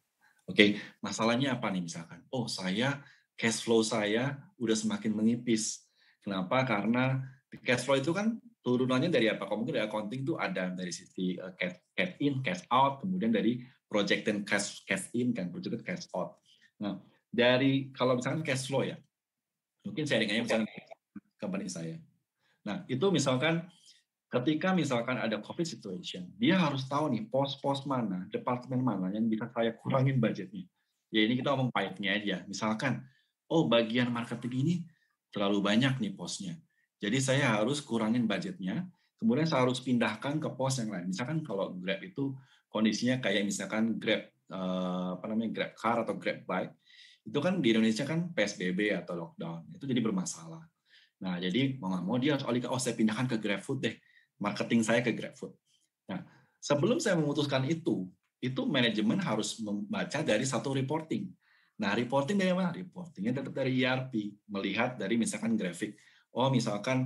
masalahnya apa nih misalkan? Saya cash flow saya udah semakin menipis. Kenapa? Karena cash flow itu kan turunannya dari apa? Kalau mungkin dari accounting itu ada dari sisi cash in, cash out, kemudian dari projected cash in, kan projected cash out. Nah, dari kalau misalkan cash flow ya, mungkin sharingannya misalkan company saya. Nah, itu misalkan ketika misalkan ada COVID situation, dia harus tahu nih pos-pos mana, departemen mana yang bisa saya kurangin budgetnya. Ya ini kita ngomong pahitnya aja. Misalkan, bagian marketing ini terlalu banyak nih posnya. Jadi saya harus kurangin budgetnya, kemudian saya harus pindahkan ke pos yang lain. Misalkan kalau Grab itu kondisinya kayak misalkan Grab, Grab Car atau Grab Bike, itu kan di Indonesia kan PSBB atau lockdown, itu jadi bermasalah. Nah, jadi mau nggak mau dia harus saya pindahkan ke GrabFood deh, marketing saya ke GrabFood. Nah, sebelum saya memutuskan itu manajemen harus membaca dari satu reporting. Nah, reporting dari mana? Reportingnya tetap dari ERP, melihat dari misalkan grafik. Misalkan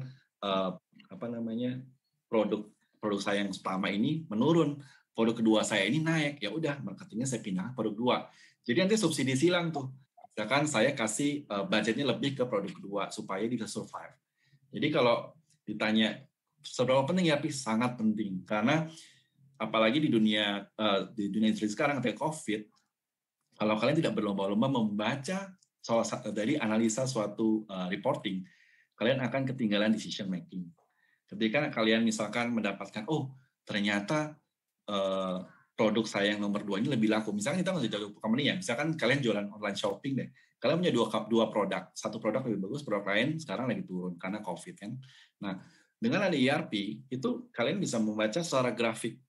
produk saya yang pertama ini menurun, produk kedua saya ini naik, ya udah marketingnya saya pindah produk dua. Jadi nanti subsidi silang tuh. Misalkan saya kasih budgetnya lebih ke produk kedua supaya dia bisa survive. Jadi kalau ditanya seberapa penting ERP, sangat penting, karena apalagi di dunia industri sekarang kayak COVID, kalau kalian tidak berlomba-lomba membaca salah satu dari analisa suatu reporting, kalian akan ketinggalan decision making. Ketika kalian misalkan mendapatkan, ternyata produk saya yang nomor 2 ini lebih laku. Misalkan kita nggak jago company ya, misalkan kalian jualan online shopping deh, kalian punya dua produk, satu produk lebih bagus, produk lain sekarang lagi turun karena COVID kan. Nah, dengan ada ERP itu kalian bisa membaca secara grafik,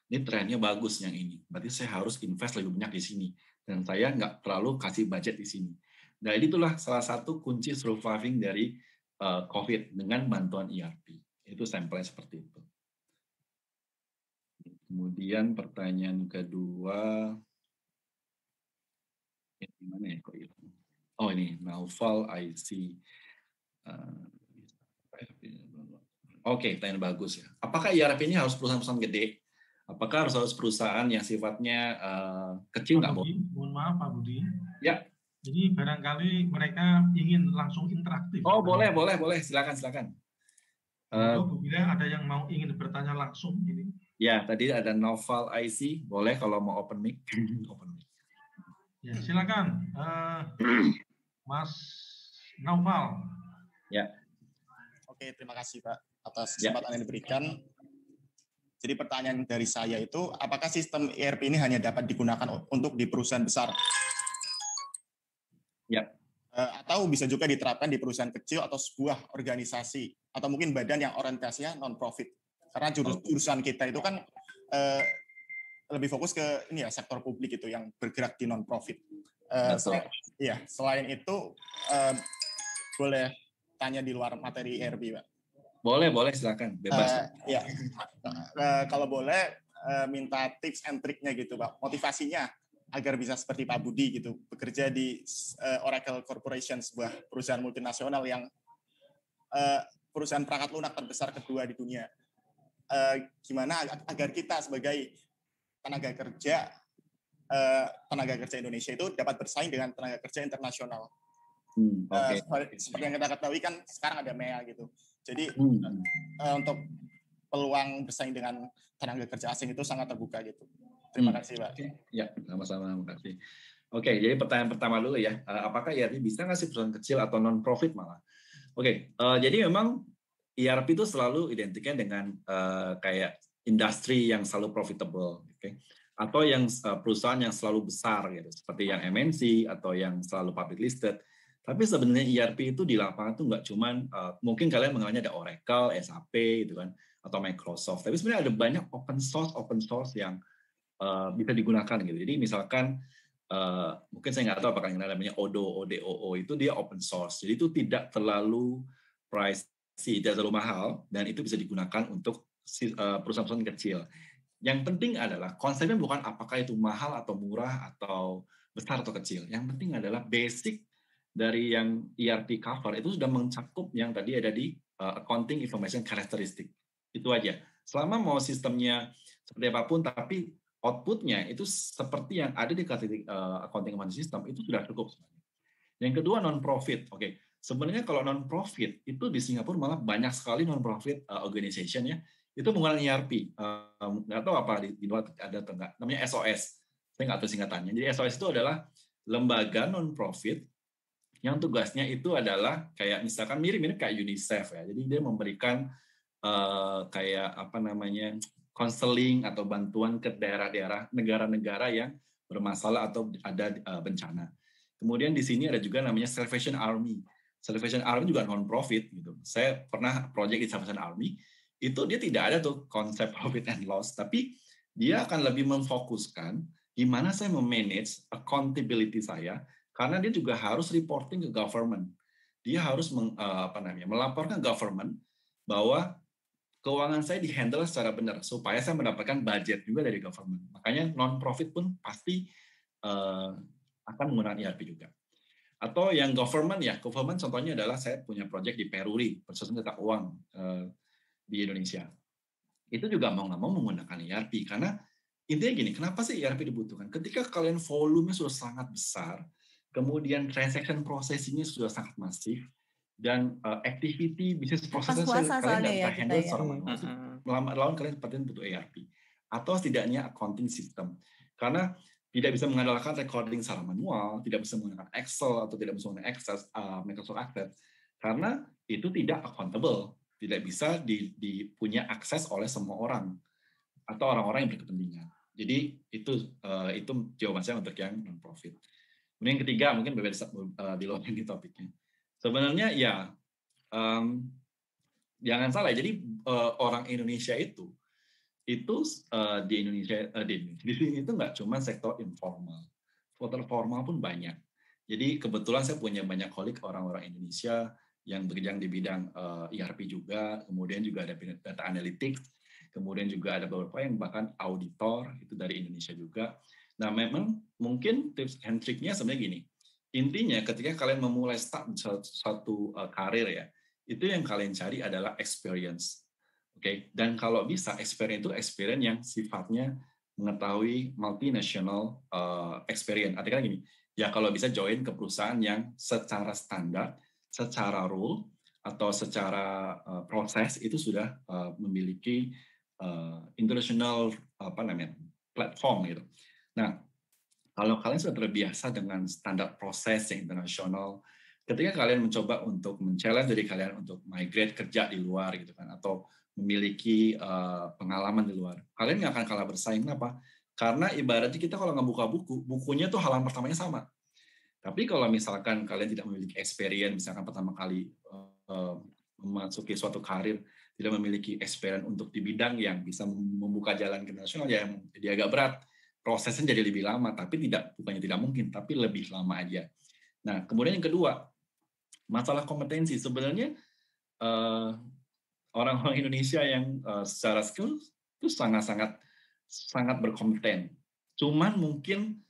ini trennya bagus yang ini, berarti saya harus invest lebih banyak di sini, dan saya nggak terlalu kasih budget di sini. Nah, itulah salah satu kunci surviving dari COVID dengan bantuan ERP. Itu sampelnya seperti itu. Kemudian pertanyaan kedua, gimana ya kok hilang? Oh ini, Naufal IC. Oke, pertanyaan bagus ya. Apakah ERP ini harus perusahaan-perusahaan gede? Apakah harus perusahaan yang sifatnya kecil nggak boleh? Mohon maaf Pak Budi. Ya. Jadi barangkali mereka ingin langsung interaktif. Oh boleh. Silakan. Bu Bila ada yang mau ingin bertanya langsung ini? Ya, tadi ada Naufal IC. Boleh kalau mau open mic. Ya, silakan. Mas Naufal. Ya. Oke, terima kasih Pak atas kesempatan yang diberikan. Jadi pertanyaan dari saya itu, apakah sistem ERP ini hanya dapat digunakan untuk di perusahaan besar? Ya. Atau bisa juga diterapkan di perusahaan kecil atau sebuah organisasi atau mungkin badan yang orientasinya non-profit. Karena jurusan kita itu kan lebih fokus ke ini ya, sektor publik itu yang bergerak di non-profit. Selain itu boleh tanya di luar materi ERP, Pak? Boleh, silakan, bebas. Kalau boleh minta tips and triknya gitu, Pak. Motivasinya agar bisa seperti Pak Budi gitu, bekerja di Oracle Corporation, sebuah perusahaan multinasional yang perusahaan perangkat lunak terbesar kedua di dunia. Gimana agar kita sebagai tenaga kerja Indonesia itu dapat bersaing dengan tenaga kerja internasional. Seperti yang kita ketahui kan sekarang ada MEA gitu. Jadi untuk peluang bersaing dengan tenaga kerja asing itu sangat terbuka gitu. Terima kasih, Pak. Ya, sama-sama, terima kasih. Oke, jadi pertanyaan pertama dulu ya. Apakah ERP bisa nggak sih perusahaan kecil atau non-profit malah? Oke, jadi memang ERP itu selalu identiknya dengan kayak industri yang selalu profitable, atau yang perusahaan yang selalu besar gitu, seperti yang MNC atau yang selalu public listed. Tapi sebenarnya ERP itu di lapangan tuh nggak cuman mungkin kalian mengenalnya ada Oracle, SAP gitu kan, atau Microsoft. Tapi sebenarnya ada banyak open source yang bisa digunakan gitu. Jadi misalkan mungkin saya nggak tahu apakah yang namanya ODO itu dia open source. Jadi itu tidak terlalu pricey, tidak terlalu mahal, dan itu bisa digunakan untuk perusahaan-perusahaan kecil. Yang penting adalah konsepnya bukan apakah itu mahal atau murah atau besar atau kecil. Yang penting adalah basic dari yang ERP cover itu sudah mencakup yang tadi ada di accounting information characteristic. Itu aja. Selama mau sistemnya seperti apapun, tapi outputnya itu seperti yang ada di kategori accounting information system, itu sudah cukup. Yang kedua, non-profit. Oke, sebenarnya kalau non-profit itu di Singapura malah banyak sekali non-profit organization ya. Itu menggunakan ERP. Nggak tahu apa di luar ada atau enggak. Namanya SOS. Saya nggak tahu singkatannya. Jadi SOS itu adalah lembaga non-profit yang tugasnya itu adalah kayak misalkan mirip-mirip kayak UNICEF ya. Jadi dia memberikan kayak apa namanya konseling atau bantuan ke daerah-daerah negara-negara yang bermasalah atau ada bencana. Kemudian di sini ada juga namanya Salvation Army. Salvation Army juga non-profit gitu. Saya pernah project di Salvation Army, itu dia tidak ada tuh konsep profit and loss, tapi dia akan lebih memfokuskan gimana saya memanage accountability saya. Karena dia juga harus reporting ke government. Dia harus melaporkan government bahwa keuangan saya dihandle secara benar supaya saya mendapatkan budget juga dari government. Makanya non-profit pun pasti akan menggunakan ERP juga. Atau yang government contohnya adalah saya punya project di Peruri, Persatuan Cetak Uang di Indonesia. Itu juga mau nggak mau menggunakan ERP karena intinya gini, kenapa sih ERP dibutuhkan? Ketika kalian volumenya sudah sangat besar, kemudian transaction processing-nya sudah sangat masif, dan activity bisnis prosesnya kalian nggak bisa handle secara manual. Lawan kalian sepertinya butuh ERP. Atau setidaknya accounting system. Karena tidak bisa mengandalkan recording secara manual, tidak bisa menggunakan Excel, atau tidak bisa menggunakan Microsoft Access. Karena itu tidak accountable. Tidak bisa punya akses oleh semua orang. Atau orang-orang yang berkepentingan. Jadi itu jawaban saya untuk yang non-profit. Kemudian yang ketiga, mungkin berbeda di luar ini topiknya. Sebenarnya ya, jangan salah. Jadi orang Indonesia itu di Indonesia di sini itu nggak cuma sektor informal, sektor formal pun banyak. Jadi kebetulan saya punya banyak kolik orang-orang Indonesia yang bekerja di bidang ERP juga, kemudian juga ada data analytics. kemudian juga ada beberapa yang bahkan auditor itu dari Indonesia juga. Nah, memang mungkin tips and triknya sebenarnya gini. Intinya ketika kalian memulai start suatu karir ya, itu yang kalian cari adalah experience. Oke, dan kalau bisa experience itu experience yang sifatnya mengetahui multinational experience. Artinya gini, ya kalau bisa join ke perusahaan yang secara standar, secara rule atau secara proses itu sudah memiliki international platform gitu. Nah, kalau kalian sudah terbiasa dengan standar proses yang internasional, ketika kalian mencoba untuk men-challenge diri kalian untuk migrate kerja di luar gitu kan, atau memiliki pengalaman di luar, kalian nggak akan kalah bersaing. Kenapa? Karena ibaratnya kita kalau ngebuka buku, bukunya tuh halaman pertamanya sama. Tapi kalau misalkan kalian tidak memiliki experience, misalkan pertama kali memasuki suatu karir, tidak memiliki experience untuk di bidang yang bisa membuka jalan ke nasional, ya dia agak berat. Prosesnya jadi lebih lama, tapi bukannya tidak mungkin, tapi lebih lama aja. Nah, kemudian yang kedua, masalah kompetensi. Sebenarnya orang-orang Indonesia yang secara skill itu sangat berkompeten. Cuman mungkin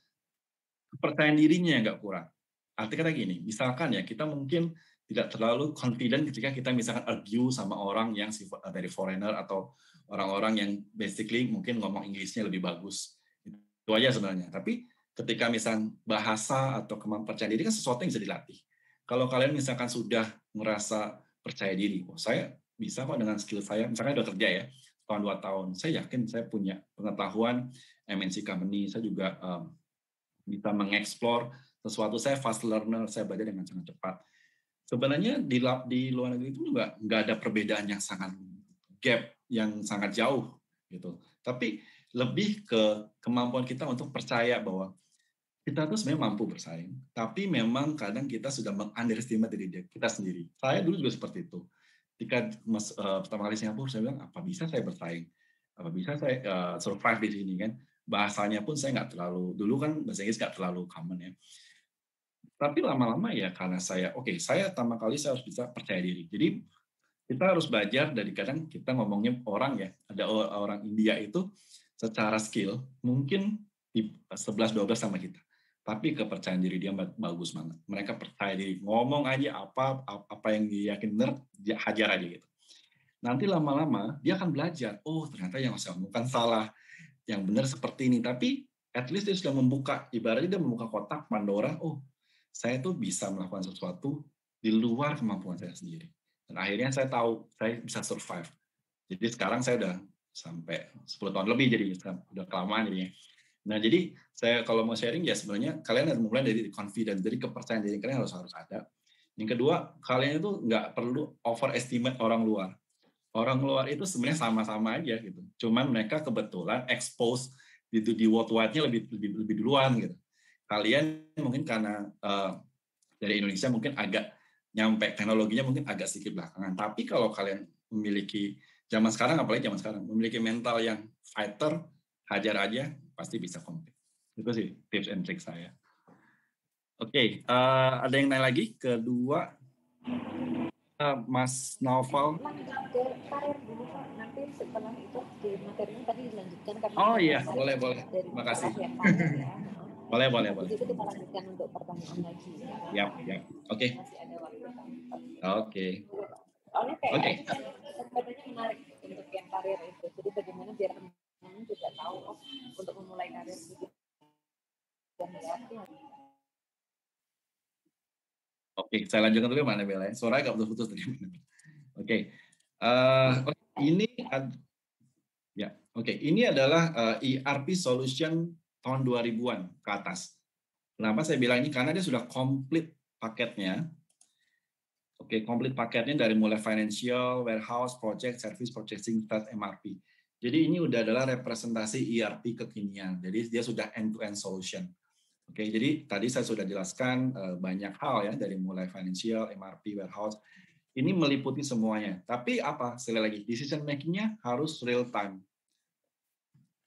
kepercayaan dirinya nggak kurang. Artinya gini, misalkan ya kita mungkin tidak terlalu confident ketika kita misalkan argue sama orang yang dari foreigner atau orang-orang yang basically mungkin ngomong Inggrisnya lebih bagus. Itu aja sebenarnya. Tapi ketika misalkan bahasa atau kemampuan percaya diri kan sesuatu yang bisa dilatih. Kalau kalian misalkan sudah merasa percaya diri, oh saya bisa kok dengan skill saya, misalkan udah kerja ya, tahun 2 tahun, saya yakin saya punya pengetahuan MNC company, saya juga bisa mengeksplor sesuatu, saya fast learner, saya belajar dengan sangat cepat. Sebenarnya di luar negeri itu nggak ada perbedaan yang sangat gap, yang sangat jauh gitu. Tapi lebih ke kemampuan kita untuk percaya bahwa kita tuh sebenarnya mampu bersaing, tapi memang kadang kita sudah meng-underestimate diri kita sendiri. Saya dulu juga seperti itu. Ketika pertama kali Singapura, saya bilang, apa bisa saya bersaing? Apa bisa saya survive di sini kan? Bahasanya pun saya nggak terlalu, dulu kan bahasa Inggris nggak terlalu common ya. Tapi lama-lama ya karena saya pertama kali saya harus bisa percaya diri. Jadi kita harus belajar dari kadang kita ngomongnya orang ya, ada orang India itu secara skill mungkin 11-12 sama kita. Tapi kepercayaan diri dia bagus banget. Mereka percaya diri, ngomong aja apa yang dia yakin benar, dia hajar aja gitu. Nanti lama-lama dia akan belajar, oh ternyata yang saya omongkan salah, yang benar seperti ini. Tapi at least dia sudah membuka, ibaratnya dia membuka kotak Pandora, oh saya tuh bisa melakukan sesuatu di luar kemampuan saya sendiri. Dan akhirnya saya tahu saya bisa survive. Jadi sekarang saya udah sampai 10 tahun lebih, jadi udah kelamaan jadinya. Nah, jadi saya kalau mau sharing ya sebenarnya kalian harus mulai dari confidence, dari kepercayaan diri kalian harus ada. Yang kedua, kalian itu nggak perlu overestimate orang luar. Orang luar itu sebenarnya sama-sama aja gitu. Cuman mereka kebetulan expose di worldwide-nya lebih duluan gitu. Kalian mungkin karena dari Indonesia mungkin agak nyampe teknologinya mungkin agak sedikit belakangan. Tapi kalau kalian memiliki zaman sekarang, apalagi zaman sekarang, memiliki mental yang fighter, hajar aja, pasti bisa compete. Itu sih tips and trick saya. Oke, ada yang nanya lagi? Kedua, Mas Naufal. Karir dulu Pak, nanti setelah itu di materinya tadi dilanjutkan. Oh iya, boleh. Terima kasih. Boleh. Jadi kita lanjutkan untuk pertanyaan lagi. Yap. Oke. Masih ada waktu. Oke. Oke. Sebenarnya menarik untuk yang karir itu. Jadi bagaimana biar teman-teman juga tahu untuk memulai karir gitu. Oke, saya lanjutkan dulu mana Bella. Suaranya agak putus tadi. Oke. Ini adalah ERP solution tahun 2000-an ke atas. Kenapa saya bilang ini? Karena dia sudah komplit paketnya. Oke, komplit paketnya dari mulai financial, warehouse, project, service, purchasing, stats, MRP. Jadi ini udah adalah representasi ERP kekinian. Jadi dia sudah end-to-end solution. Oke, jadi tadi saya sudah jelaskan banyak hal ya, dari mulai financial, MRP, warehouse. Ini meliputi semuanya. Tapi apa? Sekali lagi, decision making-nya harus real time.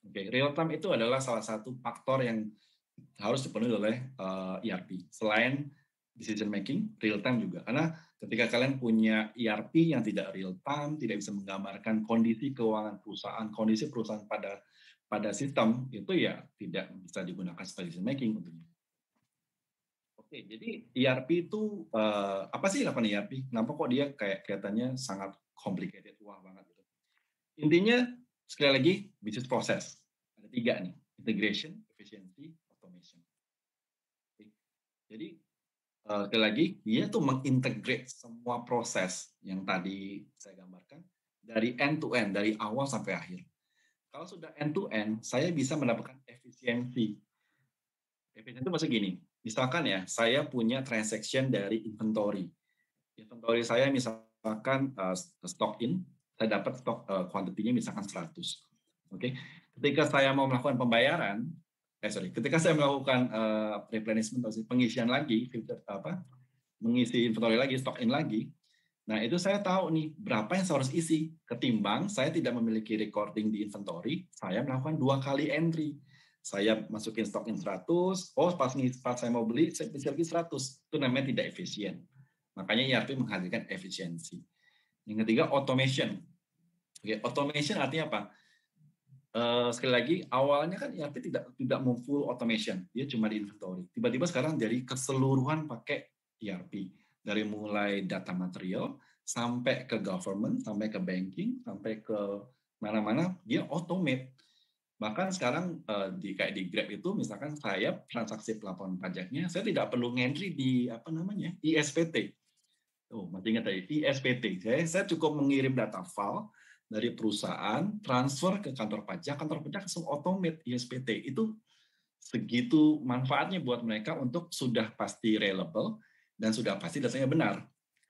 Oke, real time itu adalah salah satu faktor yang harus dipenuhi oleh ERP. Selain decision making, real time juga. Karena ketika kalian punya ERP yang tidak real time, tidak bisa menggambarkan kondisi keuangan perusahaan, kondisi perusahaan pada sistem, itu ya tidak bisa digunakan sebagai decision making tentunya. Oke, jadi ERP itu apa sih lakukan ERP? Kenapa kok dia kayak kelihatannya sangat complicated, wah banget gitu. Intinya sekali lagi business process. Ada 3 nih, integration, efficiency, automation. Oke. Jadi sekali lagi dia tuh mengintegrate semua proses yang tadi saya gambarkan dari end to end, dari awal sampai akhir. Kalau sudah end to end, saya bisa mendapatkan efisiensi. Efisiensi itu maksudnya gini, misalkan ya, saya punya transaction dari inventory. Inventory saya misalkan stock in, saya dapat stock quantity-nya misalkan 100. Oke. Ketika saya mau melakukan pembayaran, ketika saya melakukan replenishment atau pengisian lagi, mengisi inventory lagi, stock in lagi, nah itu saya tahu nih berapa yang saya harus isi. Ketimbang saya tidak memiliki recording di inventory, saya melakukan 2 kali entry. Saya masukin stock in 100, pas saya mau beli, saya isi lagi 100. Itu namanya tidak efisien. Makanya ERP menghadirkan efisiensi. Yang ketiga, automation. Oke, automation artinya apa? Sekali lagi, awalnya kan ERP tidak mau full automation. Dia cuma di inventory. Tiba-tiba sekarang dari keseluruhan pakai ERP. Dari mulai data material, sampai ke government, sampai ke banking, sampai ke mana-mana, dia automate. Bahkan sekarang kayak di Grab itu, misalkan saya transaksi pelaporan pajaknya, saya tidak perlu ngentry di ISPT. Masih ingat tadi ISPT. Saya cukup mengirim data file dari perusahaan, transfer ke kantor pajak langsung automate ISPT. Itu segitu manfaatnya buat mereka untuk sudah pasti reliable dan sudah pasti datanya benar.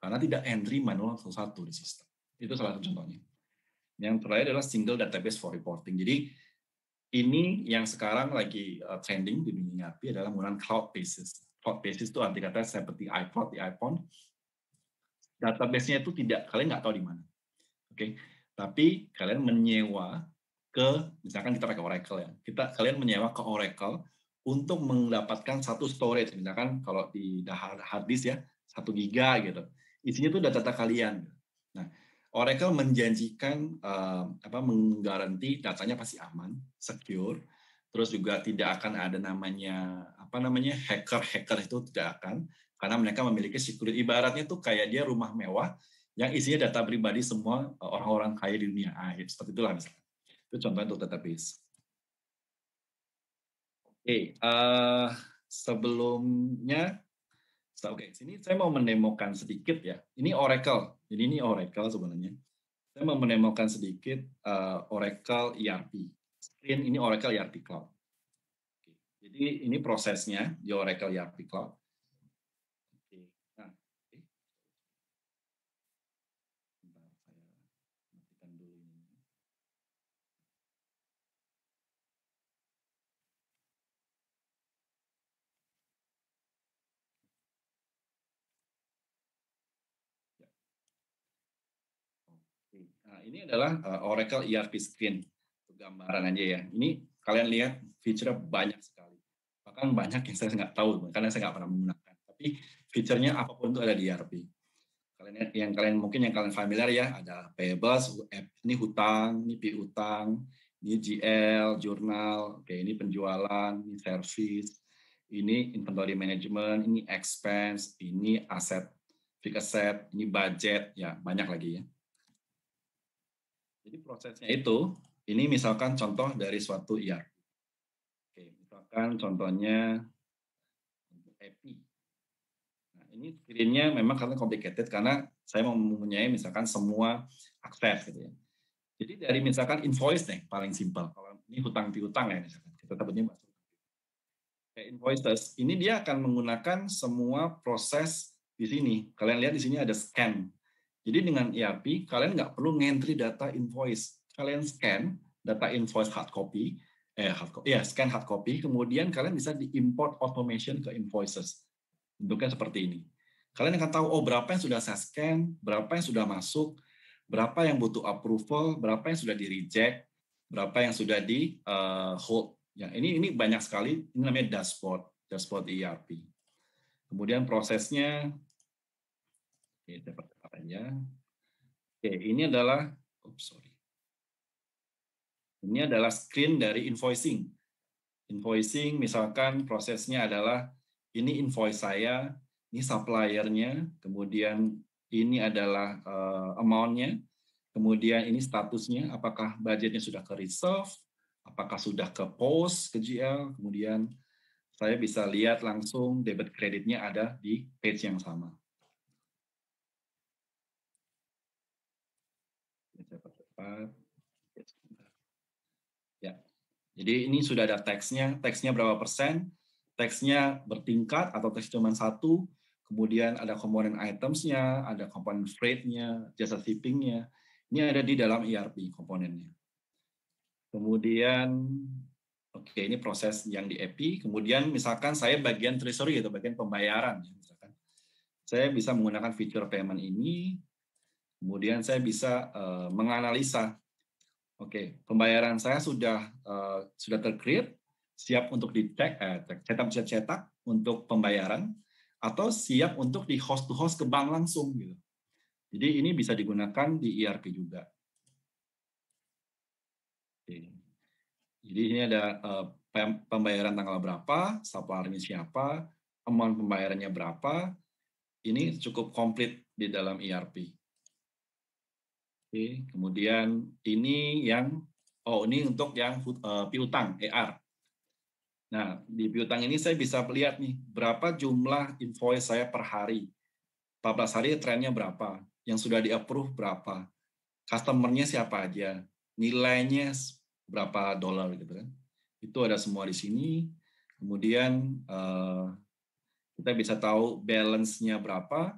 Karena tidak entry manual satu di sistem. Itu salah satu contohnya. Yang terakhir adalah single database for reporting. Jadi ini yang sekarang lagi trending di dunia ERP adalah menggunakan cloud basis. Cloud basis itu arti kata seperti iCloud di iPhone. Database-nya itu kalian nggak tahu di mana. Oke, tapi kalian menyewa misalkan kita pakai Oracle ya. Kalian menyewa ke Oracle untuk mendapatkan satu storage. Misalkan kalau di hard disk ya, 1 giga gitu. Isinya itu data kalian. Nah, Oracle menjanjikan menggaranti datanya pasti aman, secure, terus juga tidak akan ada hacker itu tidak akan, karena mereka memiliki security. Ibaratnya tuh kayak dia rumah mewah yang isinya data pribadi semua orang-orang kaya di dunia. Seperti itulah misalnya. Itu contohnya untuk database. Oke, sebelumnya. Oke, sini saya mau mendemokan sedikit ya. Ini Oracle. Jadi ini Oracle sebenarnya. Saya mau mendemokan sedikit Oracle ERP. Screen ini Oracle ERP Cloud. Oke, jadi ini prosesnya di Oracle ERP Cloud. Oke. Nah, Bentar, saya matikan dulu ini. Nah, ini adalah Oracle ERP Screen. Gambaran aja ya. Ini kalian lihat fiturnya banyak sekali. Bahkan banyak yang saya nggak tahu, karena saya nggak pernah menggunakan. Tapi fiturnya apapun itu ada di ERP. Yang kalian familiar ya, ada payables, ini hutang, ini piutang, ini GL, jurnal, oke, ini penjualan, ini service, ini inventory management, ini expense, ini aset, fixed asset, ini budget, ya banyak lagi ya. Jadi prosesnya itu, ini misalkan contoh dari suatu ERP. Oke, misalkan contohnya untuk EPI. Nah, ini screen-nya memang karena complicated karena saya mau mempunyai misalkan semua akses gitu ya. Jadi dari misalkan invoice nih paling simpel. Kalau ini hutang piutang ya misalkan kita sebutnya kayak invoices, ini dia akan menggunakan semua proses di sini. Kalian lihat di sini ada scan. Jadi dengan ERP, kalian nggak perlu ngentry data invoice. Kalian scan data invoice hard copy, scan hard copy, kemudian kalian bisa diimport automation ke invoices. Bentuknya seperti ini. Kalian akan tahu, berapa yang sudah saya scan, berapa yang sudah masuk, berapa yang butuh approval, berapa yang sudah di-reject, berapa yang sudah di hold. Ya, ini banyak sekali, ini namanya dashboard ERP. Kemudian prosesnya, oke, dapat aja. Oke, ini adalah, ini adalah screen dari invoicing. Invoicing, misalkan prosesnya adalah, ini invoice saya, ini supplier-nya, kemudian ini adalah amount-nya, kemudian ini statusnya, apakah budgetnya sudah ke reserve, apakah sudah ke post, ke GL, kemudian saya bisa lihat langsung debit kreditnya ada di page yang sama. Ya, jadi ini sudah ada teksnya berapa persen, teksnya bertingkat atau teks cuma satu, kemudian ada komponen items-nya, ada komponen freight-nya, jasa shipping-nya, ini ada di dalam ERP komponennya. Kemudian, oke, ini proses yang di EP. Kemudian misalkan saya bagian treasury atau bagian pembayaran. Misalkan saya bisa menggunakan feature payment ini. Kemudian saya bisa menganalisa. Oke, pembayaran saya sudah tercreate, siap untuk cetak untuk pembayaran, atau siap untuk di host to host ke bank langsung gitu. Jadi ini bisa digunakan di ERP juga. Oke. Jadi ini ada pembayaran tanggal berapa, suppliernya siapa, amount pembayarannya berapa. Ini cukup komplit di dalam ERP. Oke, kemudian ini yang, ini untuk yang piutang, ER. Nah, di piutang ini saya bisa lihat nih, berapa jumlah invoice saya per hari. 14 hari trennya berapa, yang sudah di-approve berapa, customer-nya siapa aja, nilainya berapa dolar gitu kan. Itu ada semua di sini. Kemudian kita bisa tahu balance-nya berapa.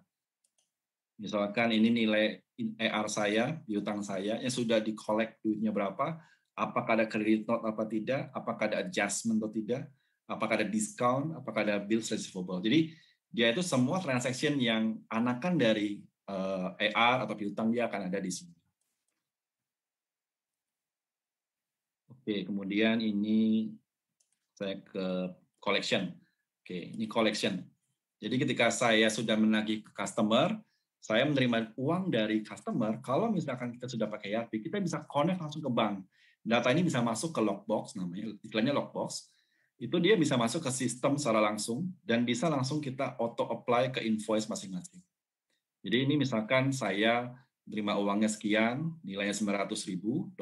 Misalkan ini nilai ER saya, piutang saya, yang sudah di-collect duitnya berapa, apakah ada credit note apa tidak, apakah ada adjustment atau tidak, apakah ada discount, apakah ada bills receivable. Jadi dia itu semua transaction yang anakan dari ER atau piutang dia akan ada di sini. Oke, kemudian ini saya ke collection. Oke, ini collection. Jadi ketika saya sudah menagih ke customer, saya menerima uang dari customer, kalau misalkan kita sudah pakai ERP, kita bisa connect langsung ke bank. Data ini bisa masuk ke lockbox, namanya istilahnya lockbox. Itu dia bisa masuk ke sistem secara langsung, dan bisa langsung kita auto-apply ke invoice masing-masing. Jadi ini misalkan saya menerima uangnya sekian, nilainya $900.000,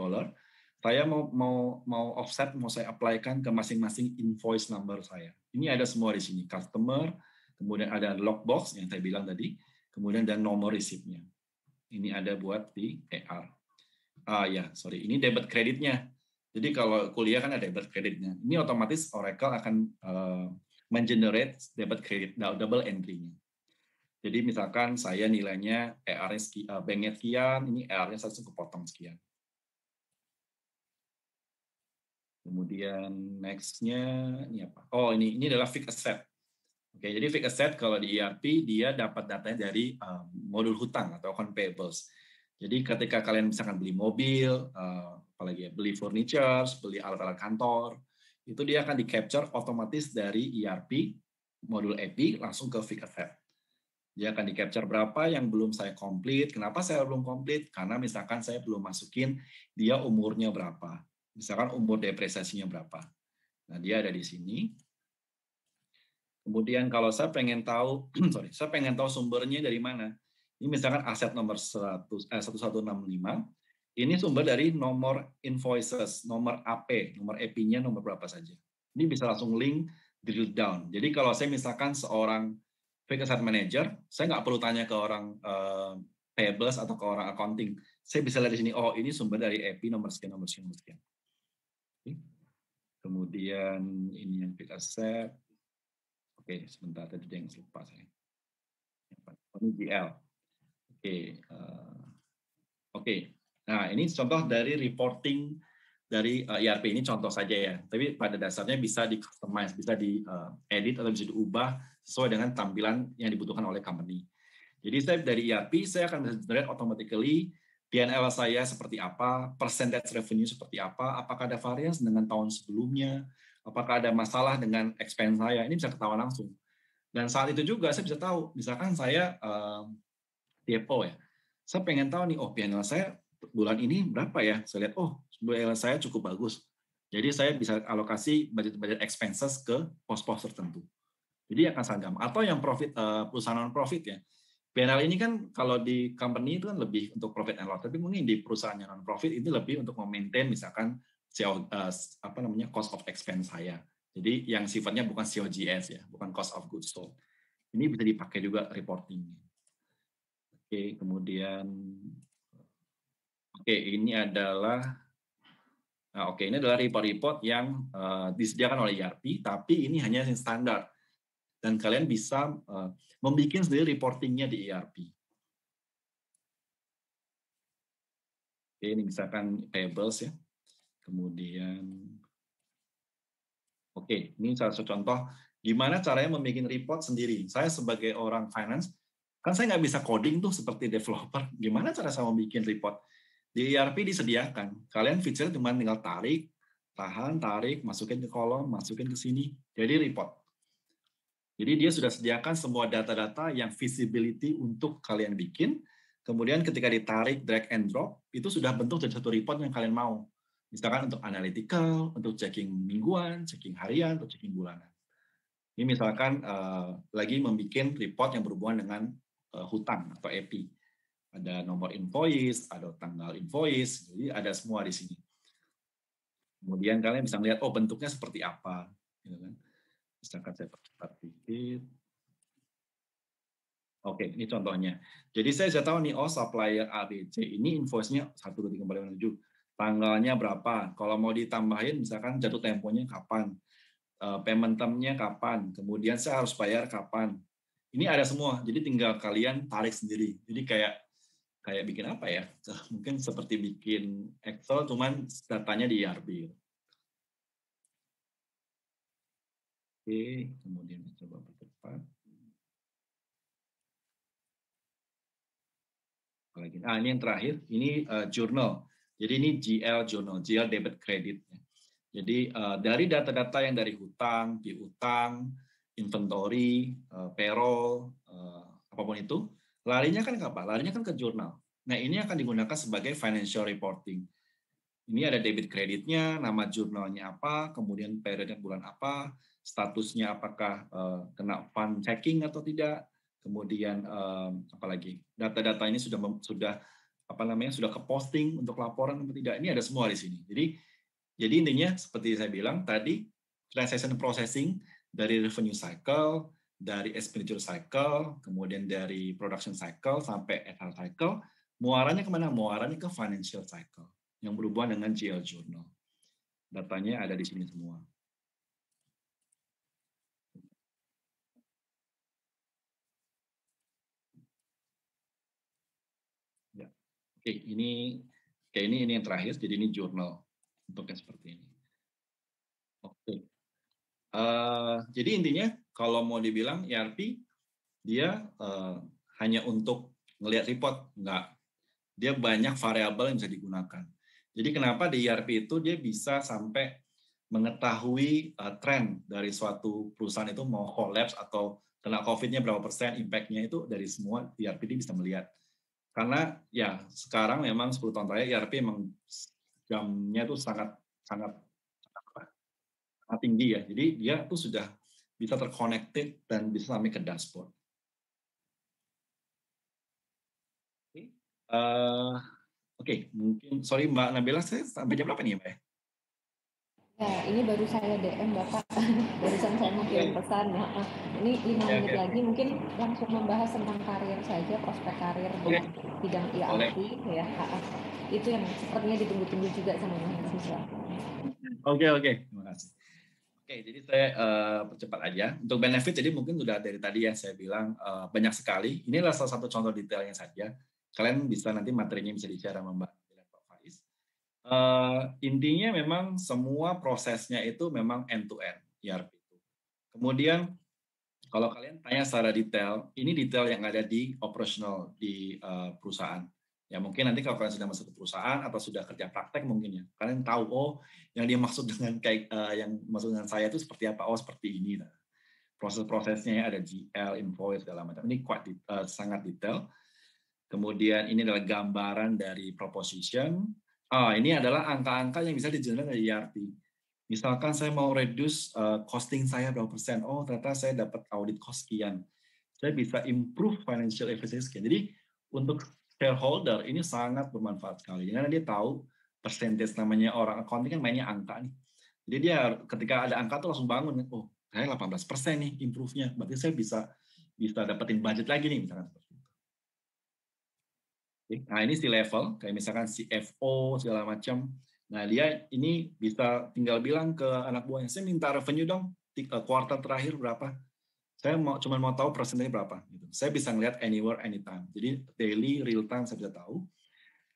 saya mau offset, mau saya apply-kan ke masing-masing invoice number saya. Ini ada semua di sini, customer, kemudian ada lockbox yang saya bilang tadi, kemudian dan nomor receipt-nya. Ini ada buat di ER. Ini debit kreditnya. Jadi kalau kuliah kan ada debit kreditnya. Ini otomatis Oracle akan mengenerate debit kredit, double entry-nya. Jadi misalkan saya nilainya ER-nya banknya sekian, ini ER-nya langsung kepotong sekian. Kemudian next-nya ini apa? Ini adalah fixed asset. Oke, jadi fixed asset kalau di ERP dia dapat datanya dari modul hutang atau account payables. Jadi ketika kalian misalkan beli mobil, apalagi beli furniture, beli alat-alat kantor, itu dia akan di-capture otomatis dari ERP, modul EP langsung ke fixed asset. Dia akan di-capture berapa yang belum saya complete. Kenapa saya belum complete? Karena misalkan saya belum masukin dia umurnya berapa. Misalkan umur depresiasinya berapa. Nah, dia ada di sini. Kemudian kalau saya pengen tahu, saya pengen tahu sumbernya dari mana. Ini misalkan aset nomor 1165, ini sumber dari nomor invoices, nomor AP, nomor EP-nya nomor berapa saja. Ini bisa langsung link drill down. Jadi kalau saya misalkan seorang fixed asset manager, saya nggak perlu tanya ke orang payables atau ke orang accounting. Saya bisa lihat di sini, ini sumber dari EP nomor sekian, nomor sekian, nomor sekian. Kemudian ini yang fixed asset. Oke, sebentar tadi yang lupa saya. Ini GL. Oke. Nah, ini contoh dari reporting dari ERP. Ini contoh saja ya. Tapi pada dasarnya bisa di-customize, bisa di-edit atau bisa diubah sesuai dengan tampilan yang dibutuhkan oleh company. Jadi saya dari ERP, saya akan generate automatically P&L saya seperti apa, percentage revenue seperti apa, apakah ada variance dengan tahun sebelumnya, apakah ada masalah dengan expense saya, ini bisa ketahuan langsung. Dan saat itu juga saya bisa tahu, misalkan saya CFO ya, saya pengen tahu nih, oh P&L saya bulan ini berapa ya? Saya lihat, oh P&L saya cukup bagus. Jadi saya bisa alokasi budget expenses ke pos-pos tertentu. Jadi akan sangat gampang. Atau yang profit, perusahaan non-profit ya. P&L ini kan kalau di company itu kan lebih untuk profit and loss, tapi mungkin di perusahaan yang non-profit itu lebih untuk memaintain misalkan cost of expense saya. Jadi yang sifatnya bukan COGS ya, bukan cost of goods sold. Ini bisa dipakai juga reportingnya. Kemudian ini adalah ini adalah report-report yang disediakan oleh ERP, tapi ini hanya yang standar. Dan kalian bisa membuat sendiri reportingnya di ERP. Ini misalkan payables ya. Kemudian ini salah satu contoh gimana caranya membuat report sendiri. Saya sebagai orang finance, kan saya nggak bisa coding tuh seperti developer. Gimana cara saya membuat report? Di ERP disediakan. Kalian feature cuma tinggal tarik, tarik, masukin ke kolom, masukin ke sini. Jadi report. Jadi dia sudah sediakan semua data-data yang visibility untuk kalian bikin. Kemudian ketika ditarik, drag and drop, itu sudah bentuk jadi satu report yang kalian mau. Misalkan untuk analytical, untuk checking mingguan, checking harian, atau checking bulanan. Ini misalkan lagi membuat report yang berhubungan dengan hutang atau EP. Ada nomor invoice, ada tanggal invoice, jadi ada semua di sini. Kemudian kalian bisa melihat, oh bentuknya seperti apa. Gitu kan. Misalkan saya percepat dikit. Ini contohnya. Jadi saya sudah tahu nih, oh supplier ABC ini invoice-nya 12347. Tanggalnya berapa? Kalau mau ditambahin, misalkan jatuh temponya kapan? Payment term-nya kapan? Kemudian saya harus bayar kapan? Ini ada semua. Jadi tinggal kalian tarik sendiri. Jadi kayak bikin apa ya? Mungkin seperti bikin Excel, cuman datanya di ERP. Kemudian coba percepat. Ini yang terakhir, ini journal. Jadi ini GL journal, GL debit credit. Jadi dari data-data yang dari hutang, piutang, inventory, payroll, apapun itu, larinya kan ke apa? Larinya kan ke jurnal. Nah ini akan digunakan sebagai financial reporting. Ini ada debit kreditnya, nama jurnalnya apa, kemudian periodnya bulan apa, statusnya apakah kena fund checking atau tidak. Kemudian apalagi data-data ini sudah ke posting untuk laporan atau tidak. Ini ada semua di sini. Jadi intinya seperti saya bilang tadi, transaction processing dari revenue cycle, dari expenditure cycle, kemudian dari production cycle sampai HR cycle, muaranya kemana? Muaranya ke financial cycle yang berhubungan dengan GL journal. Datanya ada di sini semua. Ini yang terakhir, jadi ini jurnal bentuknya seperti ini. Jadi intinya kalau mau dibilang ERP dia hanya untuk ngelihat report, enggak. Dia banyak variabel yang bisa digunakan. Jadi kenapa di ERP itu dia bisa sampai mengetahui tren dari suatu perusahaan itu mau collapse atau kena COVID-nya berapa persen, impact-nya itu dari semua ERP dia bisa melihat. Karena ya sekarang memang 10 tahun terakhir ERP memang jamnya itu sangat tinggi ya. Jadi dia tuh sudah bisa terconnected dan bisa sampai ke dashboard. Mungkin sorry Mbak Nabila, saya sampai jam berapa nih Mbak? Ya, ini baru saya DM Bapak, barusan saya mau kirim pesan. Ini 5 menit lagi mungkin langsung membahas tentang karir saja, prospek karir di bidang ERP ya. Itu yang sepertinya ditunggu-tunggu juga sama mahasiswa. Oke, terima kasih. Jadi saya percepat aja. Untuk benefit, jadi mungkin sudah dari tadi ya saya bilang banyak sekali. Ini adalah salah satu contoh detailnya saja. Kalian bisa nanti materinya bisa di-share sama Mbak Pak Faiz. Intinya memang semua prosesnya itu memang end-to-end ERP itu. Kemudian kalau kalian tanya secara detail, ini detail yang ada di operational di perusahaan. Ya mungkin nanti kalau kalian sudah masuk ke perusahaan atau sudah kerja praktek mungkin ya, kalian tahu yang dia maksud dengan yang maksud dengan saya itu seperti apa, seperti ini. Nah. proses-prosesnya, ada GL, invoice, segala macam. Ini sangat detail. Kemudian ini adalah gambaran dari proposition. Ini adalah angka-angka yang bisa di-generate dari ERP. Misalkan saya mau reduce costing saya berapa persen. Oh, ternyata saya dapat audit cost sekian. Saya bisa improve financial efficiency. Jadi untuk shareholder ini sangat bermanfaat sekali. Karena dia tahu percentage, namanya orang accounting kan mainnya angka nih. Jadi dia ketika ada angka tuh langsung bangun. Oh, saya 18% nih improve-nya. Berarti saya bisa dapetin budget lagi nih misalkan seperti itu. Nah, ini si level kayak misalkan CFO segala macam. Nah, dia ini bisa tinggal bilang ke anak buahnya, saya minta revenue dong kuartal terakhir berapa. Saya cuma mau tahu persennya berapa gitu. Saya bisa ngelihat anywhere anytime. Jadi daily real time saya bisa tahu.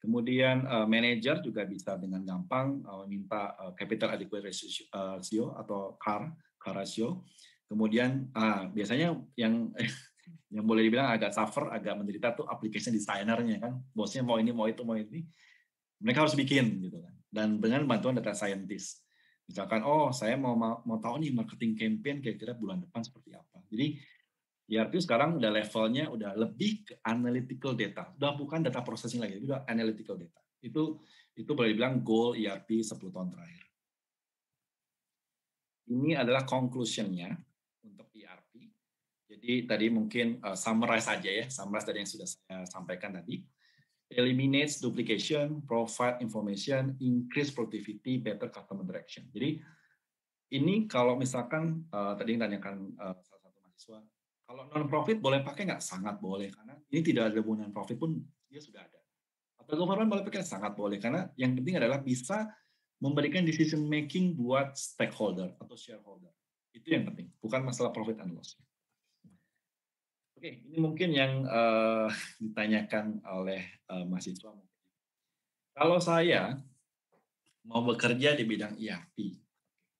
Kemudian manager juga bisa dengan gampang minta capital adequate ratio atau CAR ratio. Kemudian biasanya yang boleh dibilang agak suffer, agak menderita tuh application designer-nya kan. Bosnya mau ini, mau itu, mau ini. Mereka harus bikin gitu kan. Dan dengan bantuan data scientist. Misalkan, saya mau tahu nih marketing campaign kira-kira bulan depan seperti apa. Jadi ERP sekarang udah levelnya udah lebih ke analytical data. Udah bukan data processing lagi, udah analytical data. Itu boleh dibilang goal ERP 10 tahun terakhir. Ini adalah conclusion-nya untuk ERP. Jadi tadi mungkin summarize aja ya, summarize dari yang sudah saya sampaikan tadi. Eliminates duplication, provide information, increase productivity, better customer interaction. Jadi ini kalau misalkan tadi yang tanyakan salah satu mahasiswa, kalau non-profit boleh pakai nggak? Sangat boleh, karena ini tidak ada hubungan profit pun dia sudah ada. Atau government boleh pakai? Sangat boleh, karena yang penting adalah bisa memberikan decision making buat stakeholder atau shareholder. Itu yang penting, bukan masalah profit and loss. Oke, ini mungkin yang ditanyakan oleh mahasiswa. Kalau saya mau bekerja di bidang ERP,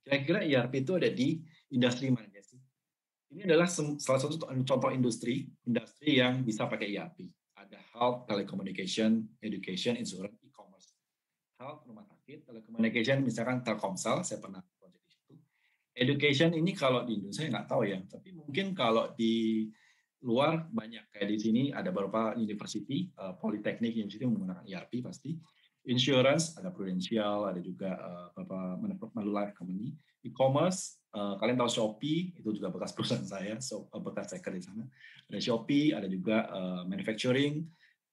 kira-kira ERP itu ada di industri mana sih? Ini adalah salah satu contoh industri yang bisa pakai ERP. Ada health, telecommunication, education, insurance, e-commerce. Health, rumah sakit, telecommunication, misalkan Telkomsel, saya pernah project di situ. Education ini kalau di Indonesia nggak tahu ya, tapi mungkin kalau di luar banyak. Kayak di sini ada beberapa university, Politeknik University menggunakan ERP pasti. Insurance, ada Prudential, ada juga beberapa Manulife Company. E-commerce, kalian tahu Shopee, itu juga bekas perusahaan saya, bekas hacker di sana. Ada Shopee, ada juga manufacturing,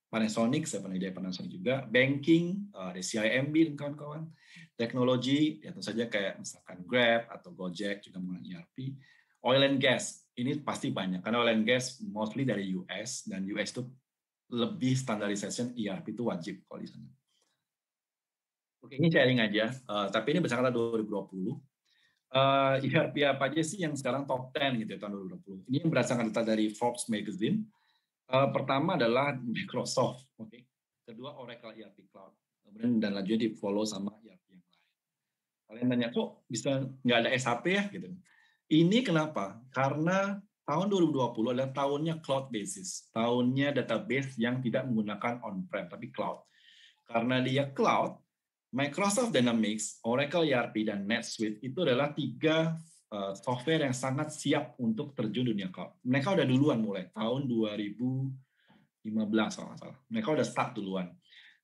Panasonic, saya pernah ide Panasonic juga. Banking, ada CIMB dan kawan-kawan. Teknologi, ya tentu saja kayak misalkan Grab atau Gojek juga menggunakan ERP. Oil and gas, ini pasti banyak, karena oil and gas mostly dari US, dan US itu lebih standardization ERP itu wajib kalau di sana. Oke, ini sharing aja, tapi ini berdasarkan 2020. ERP apa aja sih yang sekarang top 10 gitu ya, tahun 2020. Ini yang berdasarkan data dari Forbes Magazine. Pertama adalah Microsoft, oke. Kedua Oracle ERP Cloud. Kemudian dan lanjutnya di follow sama ERP yang lain. Kalian tanya, kok bisa nggak ada SAP ya? Gitu. Ini kenapa? Karena tahun 2020 adalah tahunnya cloud basis, tahunnya database yang tidak menggunakan on-prem tapi cloud. Karena dia cloud, Microsoft Dynamics, Oracle ERP, dan NetSuite itu adalah 3 software yang sangat siap untuk terjun dunia cloud. Mereka udah duluan mulai tahun 2015 kalau nggak salah. Mereka udah start duluan.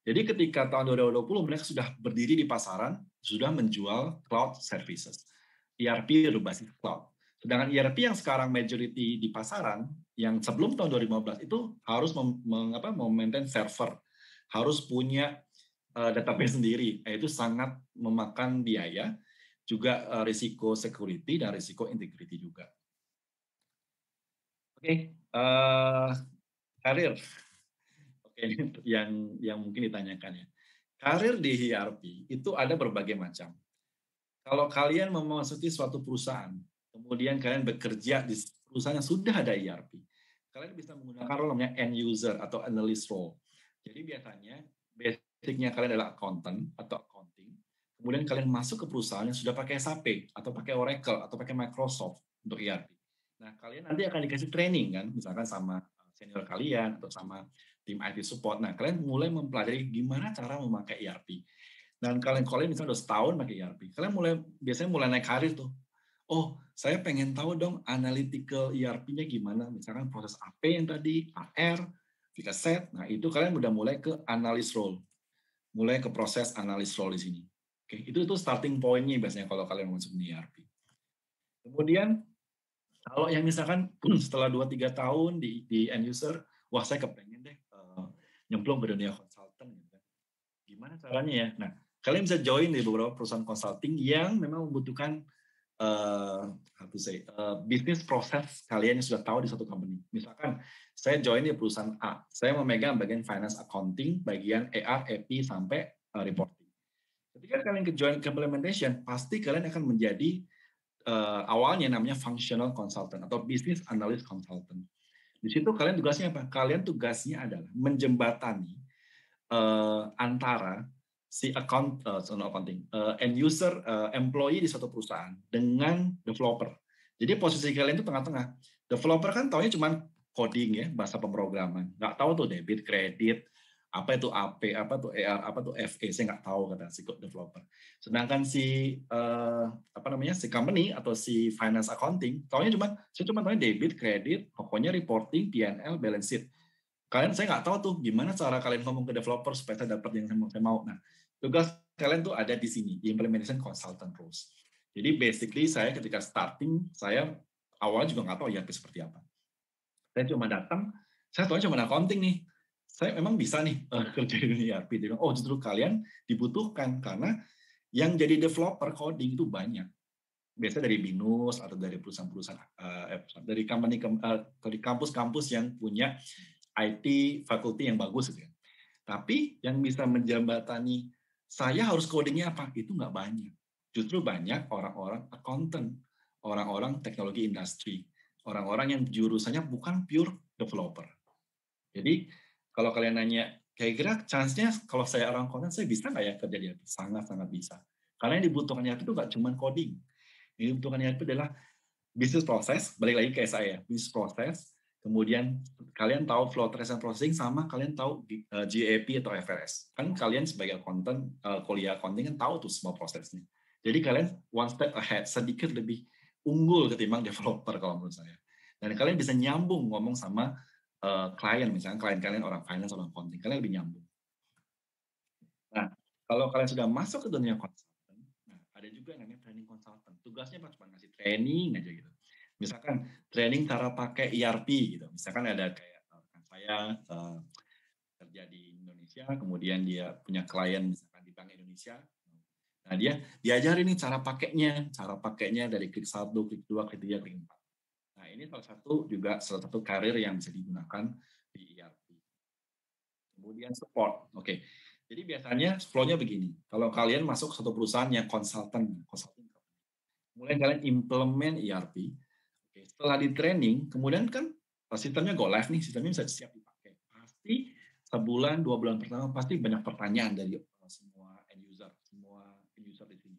Jadi ketika tahun 2020 mereka sudah berdiri di pasaran, sudah menjual cloud services. ERP berbasis cloud. Sedangkan ERP yang sekarang majority di pasaran, yang sebelum tahun 2015 itu harus memaintain server, harus punya database sendiri. Itu sangat memakan biaya, juga risiko security dan risiko integrity juga. Oke, karir. Oke, yang mungkin ditanyakan ya. Karir di ERP itu ada berbagai macam. Kalau kalian memasuki suatu perusahaan, kemudian kalian bekerja di perusahaan yang sudah ada ERP, kalian bisa menggunakan role namanya end user atau analyst role. Jadi biasanya basicnya kalian adalah accountant atau accounting, kemudian kalian masuk ke perusahaan yang sudah pakai SAP atau pakai Oracle atau pakai Microsoft untuk ERP. Nah, kalian nanti akan dikasih training kan, misalkan sama senior kalian atau sama tim IT support. Nah, kalian mulai mempelajari gimana cara memakai ERP. Dan kalian misalnya udah setahun pakai ERP, kalian biasanya mulai naik karir tuh. Oh, saya pengen tahu dong analytical ERP-nya gimana, misalkan proses AP yang tadi, AR, fix asset. Nah, itu kalian udah mulai ke analyst role. Mulai ke proses analyst role di sini. Oke, itu starting point-nya biasanya kalau kalian masuk di ERP. Kemudian kalau yang misalkan setelah 2-3 tahun di end user, wah saya kepengen deh nyemplung ke dunia consultant gitu. Gimana caranya ya? Nah, kalian bisa join di beberapa perusahaan consulting yang memang membutuhkan bisnis proses kalian yang sudah tahu di suatu company. Misalkan saya join di perusahaan A, saya memegang bagian finance accounting, bagian AR, AP sampai reporting. Ketika kalian ke join ke implementation, pasti kalian akan menjadi awalnya namanya functional consultant atau business analyst consultant. Di situ kalian tugasnya apa? Kalian tugasnya adalah menjembatani antara si end user, employee di suatu perusahaan dengan developer. Jadi posisi kalian itu tengah-tengah. Developer kan taunya cuma coding ya, bahasa pemrograman. Nggak tahu tuh debit, kredit, apa itu AP, apa tuh AR, apa tuh FE, saya nggak tahu kata si developer. Sedangkan si si company atau si finance accounting, saya cuma taunya debit, kredit, pokoknya reporting, P&L, balance sheet. Saya nggak tahu tuh gimana cara kalian ngomong ke developer supaya saya dapat yang saya mau. Nah, tugas kalian tuh ada di sini, di implementation consultant roles. Jadi basically saya ketika starting, saya awalnya juga nggak tahu ERP seperti apa. Saya cuma datang, saya tahu cuma accounting nih. Saya memang bisa nih kerja di dunia ERP. Oh justru kalian dibutuhkan karena yang jadi developer coding itu banyak. Biasanya dari BINUS atau dari perusahaan-perusahaan, dari kampus-kampus yang punya IT faculty yang bagus gitu ya. Tapi yang bisa menjembatani saya harus codingnya apa? Itu nggak banyak. Justru banyak orang-orang accountant, orang-orang teknologi industri, orang-orang yang jurusannya bukan pure developer. Jadi kalau kalian nanya, kira-kira chance-nya kalau saya orang accountant, saya bisa nggak ya kerja di ERP? Sangat-sangat bisa. Karena yang dibutuhkan ERP itu nggak cuma coding. Yang dibutuhkan ERP adalah business process, balik lagi kayak saya, business process, kemudian kalian tahu flow trace and processing, sama kalian tahu GAAP atau FRS. Kan kalian sebagai accountant, kuliah accounting kan tahu tuh semua prosesnya. Jadi kalian one step ahead, sedikit lebih unggul ketimbang developer kalau menurut saya. Dan kalian bisa nyambung ngomong sama klien, misalnya klien kalian orang finance, orang accounting, kalian lebih nyambung. Nah, kalau kalian sudah masuk ke dunia consultant, nah, ada juga yang namanya training consultant. Tugasnya cuma ngasih training aja gitu. Misalkan training cara pakai ERP gitu. Misalkan ada kayak saya kerja di Indonesia, kemudian dia punya klien misalkan di Bank Indonesia. Nah, dia diajarin nih cara pakainya dari klik 1, klik 2, klik 3, klik 4. Nah, ini salah satu karir yang bisa digunakan di ERP. Kemudian support. Oke. Jadi biasanya flow-nya begini. Kalau kalian masuk satu perusahaan yang consulting, kemudian kalian implement ERP. Oke. Setelah di training, kemudian kan sistemnya go live nih, sistemnya bisa siap dipakai. Pasti sebulan, 2 bulan pertama pasti banyak pertanyaan dari semua end user di sini.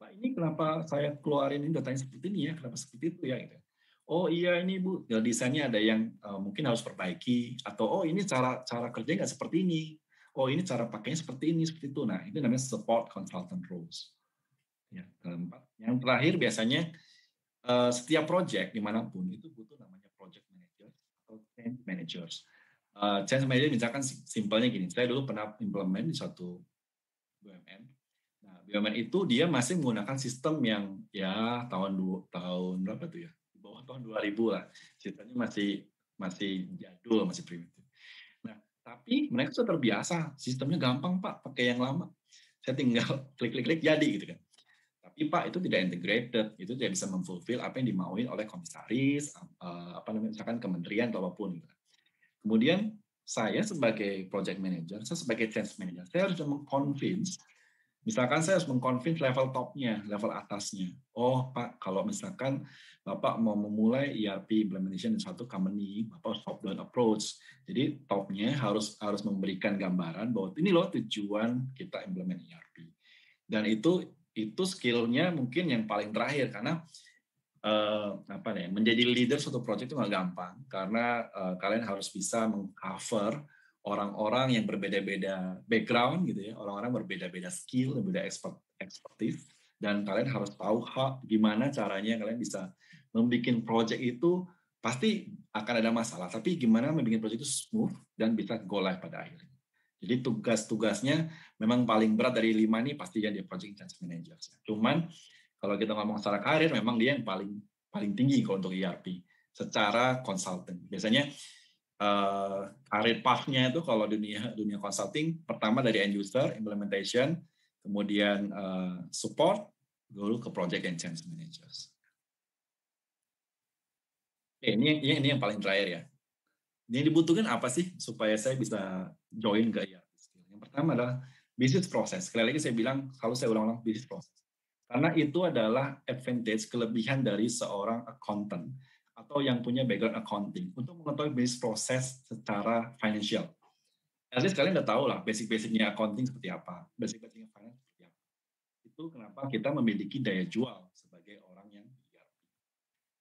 Pak, ini kenapa saya keluarin ini datanya seperti ini ya? Kenapa seperti itu ya? Gitu. Oh iya ini Bu, desainnya ada yang mungkin harus perbaiki, atau oh ini cara kerja nggak seperti ini, oh ini cara pakainya seperti ini, seperti itu. Nah, itu namanya support consultant roles. Ya, keempat. Yang terakhir biasanya setiap project dimanapun itu butuh namanya project manager atau change managers. Change manager misalkan simpelnya gini, saya dulu pernah implement di suatu BUMN. Nah, BUMN itu dia masih menggunakan sistem yang ya tahun berapa tuh ya? Di bawah tahun 2000 lah. Sistemnya masih jadul, masih primitif. Nah, tapi mereka sudah terbiasa, sistemnya gampang Pak, pakai yang lama. Saya tinggal klik-klik jadi gitu kan. Tapi Pak itu tidak integrated, itu tidak bisa memfulfill apa yang dimauin oleh komisaris, misalkan kementerian atau apapun. Gitu. Kemudian saya sebagai project manager, saya sebagai change manager, saya harus mengconvince. Misalkan saya harus mengconvince level topnya, level atasnya. Oh Pak, kalau misalkan Bapak mau memulai ERP implementation di suatu company, Bapak harus top down approach. Jadi topnya harus memberikan gambaran bahwa ini loh tujuan kita implement ERP. Dan itu skill-nya mungkin yang paling terakhir, karena menjadi leader suatu project itu nggak gampang, karena kalian harus bisa mengcover orang-orang yang berbeda-beda background gitu ya, orang-orang berbeda-beda skill, berbeda expertise, dan kalian harus tahu gimana caranya kalian bisa membuat project itu. Pasti akan ada masalah, tapi gimana membuat project itu smooth dan bisa go live pada akhirnya. Jadi tugas-tugasnya memang paling berat dari 5 ini pasti dia project change manager. Cuman kalau kita ngomong secara karir, memang dia yang paling tinggi kalau untuk ERP secara consultant. Biasanya karir path-nya itu kalau dunia consulting, pertama dari end user, implementation, kemudian support, lalu ke project and change managers. Oke, ini yang paling terakhir ya. Yang dibutuhkan apa sih supaya saya bisa join ke ERP skill? Yang pertama adalah business process. Sekali lagi saya bilang, selalu saya ulang-ulang business process. Karena itu adalah advantage, kelebihan dari seorang accountant atau yang punya background accounting untuk mengetahui business process secara financial. At least kalian udah tahu lah basic-basicnya accounting seperti apa, basic-basicnya finance seperti apa. Itu kenapa kita memiliki daya jual sebagai orang yang ERP.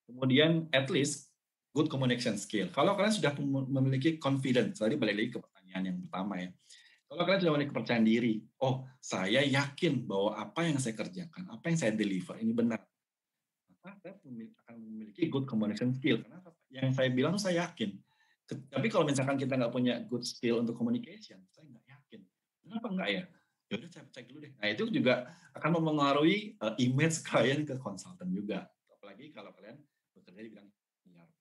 Kemudian at least good communication skill. Kalau kalian sudah memiliki confidence, tadi balik lagi ke pertanyaan yang pertama ya. Kalau kalian sudah memiliki kepercayaan diri, oh saya yakin bahwa apa yang saya kerjakan, apa yang saya deliver ini benar, maka saya akan memiliki good communication skill. Karena yang saya bilang saya yakin. Tapi kalau misalkan kita nggak punya good skill untuk communication, saya nggak yakin. Kenapa nggak ya? Ya udah saya cek dulu deh. Nah itu juga akan mempengaruhi image kalian ke konsultan juga. Apalagi kalau kalian bekerja di bidang ERP.